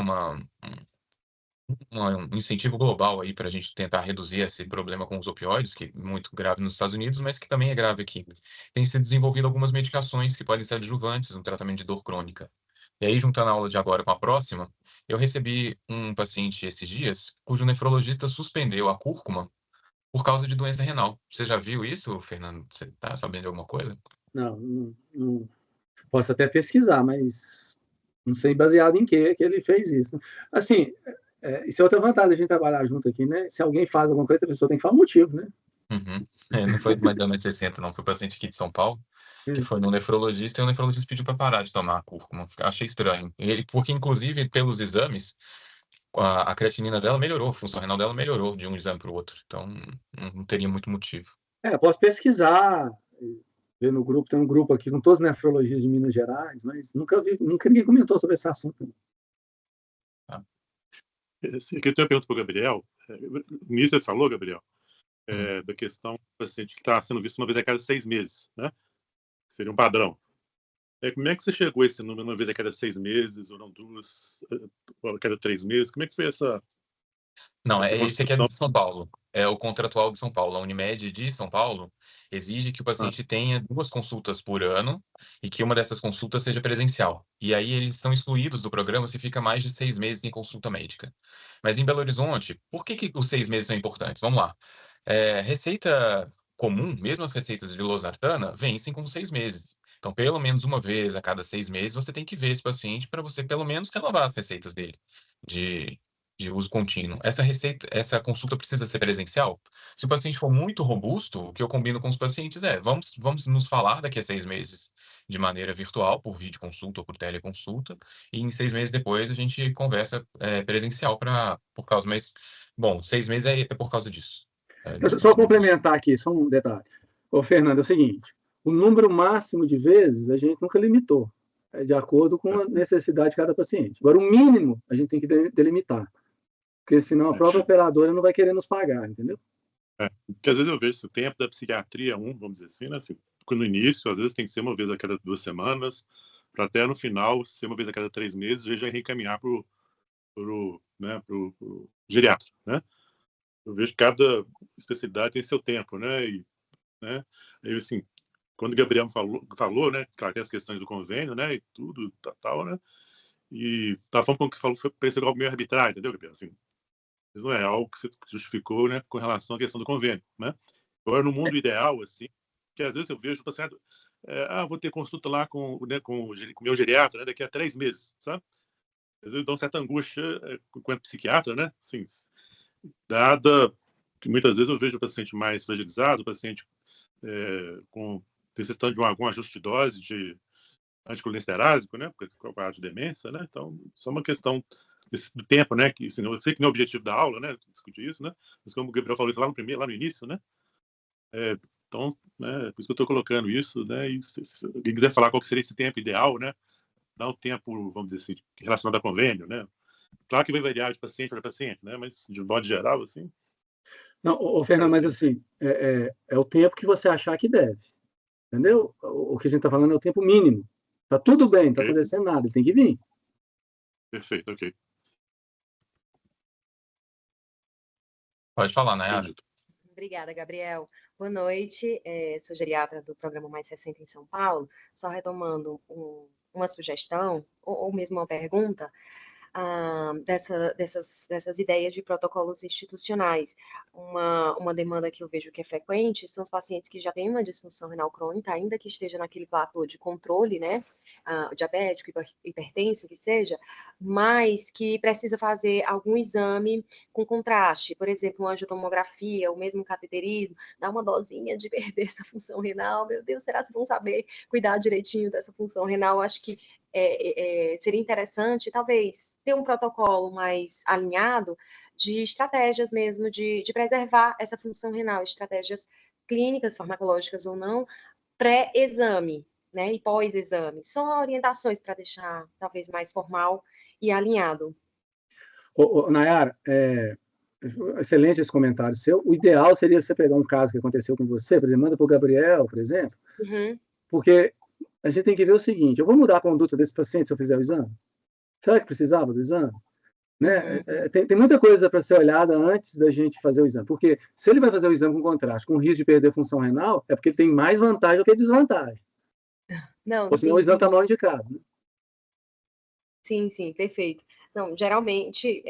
Speaker 2: Um incentivo global aí para a gente tentar reduzir esse problema com os opioides, que é muito grave nos Estados Unidos, mas que também é grave aqui. Tem sido desenvolvido algumas medicações que podem ser adjuvantes no tratamento de dor crônica. E aí, juntando a aula de agora com a próxima, eu recebi um paciente esses dias, cujo nefrologista suspendeu a cúrcuma por causa de doença renal. Você já viu isso, Fernando? Você está sabendo de alguma coisa?
Speaker 1: Não. Posso até pesquisar, mas não sei baseado em que ele fez isso. Assim, Isso é outra vantagem da gente trabalhar junto aqui, né? Se alguém faz alguma coisa, a pessoa tem que falar o motivo, né?
Speaker 2: Não foi mais da 60, não. Foi paciente aqui de São Paulo, que foi no nefrologista, e o nefrologista pediu para parar de tomar a cúrcuma. Achei estranho. Porque, inclusive, pelos exames, a creatinina dela melhorou, a função renal dela melhorou de um exame para o outro. Então, não teria muito motivo.
Speaker 1: Posso pesquisar, ver no grupo, tem um grupo aqui com todos os nefrologistas de Minas Gerais, mas nunca ninguém comentou sobre esse assunto.
Speaker 3: Aqui eu tenho uma pergunta para o Gabriel. No início você falou, Gabriel, da questão do paciente que está sendo visto uma vez a cada 6 meses, né? Seria um padrão. Como é que você chegou a esse número uma vez a cada 6 meses, ou não 2, ou a cada 3 meses? Como é que foi essa...
Speaker 2: Não, esse aqui é de São Paulo. É o contratual de São Paulo. A Unimed de São Paulo exige que o paciente tenha 2 consultas por ano e que uma dessas consultas seja presencial. E aí eles são excluídos do programa se fica mais de 6 meses em consulta médica. Mas em Belo Horizonte, por que os 6 meses são importantes? Vamos lá. Receita comum, mesmo as receitas de losartana, vencem com 6 meses. Então, pelo menos uma vez a cada 6 meses, você tem que ver esse paciente para você, pelo menos, renovar as receitas dele de uso contínuo. Essa consulta precisa ser presencial? Se o paciente for muito robusto, o que eu combino com os pacientes vamos nos falar daqui a 6 meses de maneira virtual, por videoconsulta ou por teleconsulta, e em 6 meses depois a gente conversa presencial por causa, mas, bom, 6 meses é por causa disso.
Speaker 1: Só complementar aqui, só um detalhe. Fernando, é o seguinte, o número máximo de vezes a gente nunca limitou, de acordo com a necessidade de cada paciente. Agora, o mínimo a gente tem que delimitar, porque senão a própria operadora não vai querer nos pagar, entendeu?
Speaker 3: Porque às vezes eu vejo o tempo da psiquiatria vamos dizer assim, né? Assim, no início, às vezes tem que ser uma vez a cada 2 semanas, para até no final ser uma vez a cada 3 meses, e já reencaminhar para o geriatra, né? Eu vejo que cada especialidade tem seu tempo, né? Né? Aí, assim, quando o Gabriel falou, né? Claro, tem as questões do convênio, né? E tudo, tal, né? E estava falando com o que falou, pareceu algo meio arbitrário, entendeu, Gabriel? Assim, isso não é algo que você justificou, né? Com relação à questão do convênio, né? Agora, no mundo ideal, assim, que às vezes eu vejo, tá certo? Vou ter consulta lá com o meu geriatra, né? Daqui a 3 meses, sabe? Às vezes dá uma certa angústia enquanto psiquiatra, né? Assim, dada que muitas vezes eu vejo o paciente mais fragilizado, o paciente necessitando de algum ajuste de dose de anticolinesterase, né, por causa de demência, né, então só uma questão do tempo, né, que assim, eu sei que não é o objetivo da aula, né, discutir isso, né, mas como o Gabriel falou isso lá no início, né, então, né, por isso que eu estou colocando isso, né, e se alguém quiser falar qual que seria esse tempo ideal, né, dá um tempo, vamos dizer assim, relacionado a convênio, né, claro que vai variar de paciente para paciente, né, mas de modo geral, assim.
Speaker 1: Não, Fernando, mas assim, é o tempo que você achar que deve, entendeu? O que a gente está falando é o tempo mínimo. Tá tudo bem, não está acontecendo nada, ele tem que vir.
Speaker 3: Perfeito, ok.
Speaker 2: Pode falar, Nayara.
Speaker 4: Obrigada, Gabriel. Boa noite, sou geriatra do programa Mais 60 em São Paulo. Só retomando uma sugestão, ou mesmo uma pergunta, dessas ideias de protocolos institucionais. Uma demanda que eu vejo que é frequente são os pacientes que já têm uma disfunção renal crônica, ainda que esteja naquele platô de controle, né, diabético, hipertenso, que seja, mas que precisa fazer algum exame com contraste, por exemplo, uma angiotomografia, ou mesmo um cateterismo, dá uma dosinha de perder essa função renal. Meu Deus, será que vão saber cuidar direitinho dessa função renal? Acho que seria interessante, talvez, ter um protocolo mais alinhado de estratégias mesmo de preservar essa função renal, estratégias clínicas, farmacológicas ou não, pré-exame, né, e pós-exame. Só orientações para deixar, talvez, mais formal e alinhado.
Speaker 1: Nayara, excelente esse comentário seu. O ideal seria você pegar um caso que aconteceu com você, por exemplo, manda para o Gabriel, por exemplo, porque a gente tem que ver o seguinte: eu vou mudar a conduta desse paciente se eu fizer o exame? Será que precisava do exame? Né? Tem muita coisa para ser olhada antes da gente fazer o exame, porque se ele vai fazer o exame com contraste, com risco de perder função renal, é porque ele tem mais vantagem do que desvantagem.
Speaker 4: Não,
Speaker 1: ou senão o exame está mal indicado. Né?
Speaker 4: Sim, perfeito. Não, geralmente,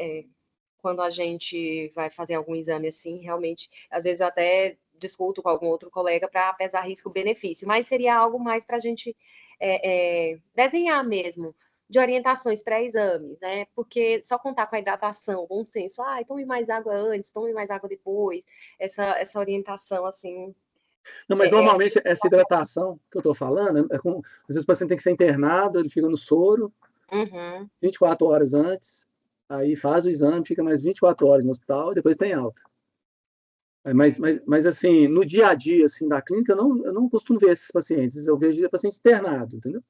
Speaker 4: quando a gente vai fazer algum exame assim, realmente, às vezes eu até discuto com algum outro colega para pesar risco-benefício, mas seria algo mais para a gente desenhar mesmo de orientações pré-exame, né? Porque só contar com a hidratação, bom senso, tome mais água antes, tome mais água depois, essa orientação, assim...
Speaker 1: Não, mas normalmente essa hidratação que eu estou falando, às vezes o paciente tem que ser internado, ele fica no soro, 24 horas antes, aí faz o exame, fica mais 24 horas no hospital e depois tem alta. Mas assim, no dia a dia assim, da clínica, eu não costumo ver esses pacientes, eu vejo paciente internado, entendeu?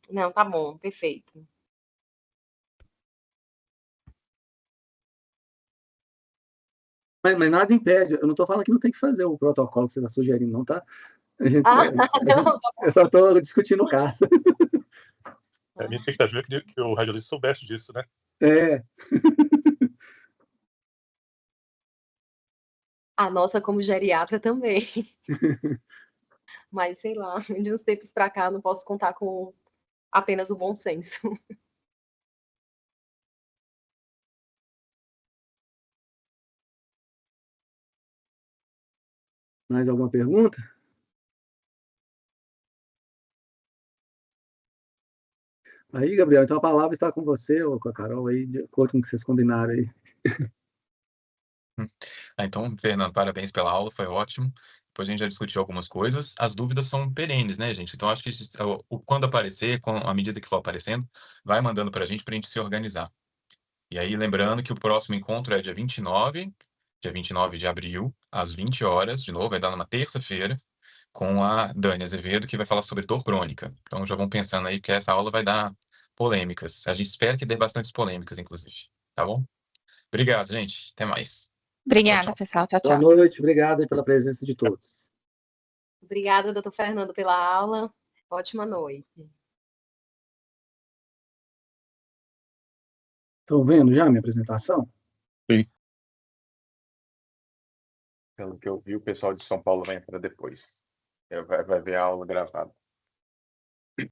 Speaker 4: Não, tá bom, perfeito.
Speaker 1: Mas nada impede, eu não estou falando que não tem que fazer o protocolo que você está sugerindo, não, tá? Eu só estou discutindo o caso.
Speaker 3: A minha expectativa é que o radiologista soubesse disso, né?
Speaker 4: A nossa, como geriatra, também. Mas, sei lá, de uns tempos para cá, não posso contar com apenas o bom senso.
Speaker 1: Mais alguma pergunta? Aí, Gabriel, então a palavra está com você ou com a Carol aí, de acordo com o que vocês combinaram aí.
Speaker 2: Então, Fernando, parabéns pela aula, foi ótimo. Depois a gente já discutiu algumas coisas. As dúvidas são perenes, né, gente? Então, acho que quando aparecer, à medida que for aparecendo, vai mandando para a gente se organizar. E aí, lembrando que o próximo encontro é dia 29 de abril, às 20 horas, de novo, vai dar numa terça-feira, com a Dani Azevedo, que vai falar sobre dor crônica. Então, já vão pensando aí que essa aula vai dar polêmicas. A gente espera que dê bastantes polêmicas, inclusive. Tá bom? Obrigado, gente. Até mais.
Speaker 5: Obrigada, pessoal. Tchau,
Speaker 1: Boa
Speaker 5: tchau.
Speaker 1: noite, obrigado aí pela presença de todos.
Speaker 4: Obrigada, doutor Fernando, pela aula. Ótima noite.
Speaker 1: Estão vendo já a minha apresentação?
Speaker 3: Sim.
Speaker 2: Pelo que eu vi, o pessoal de São Paulo vai entrar depois. Vai ver a aula gravada.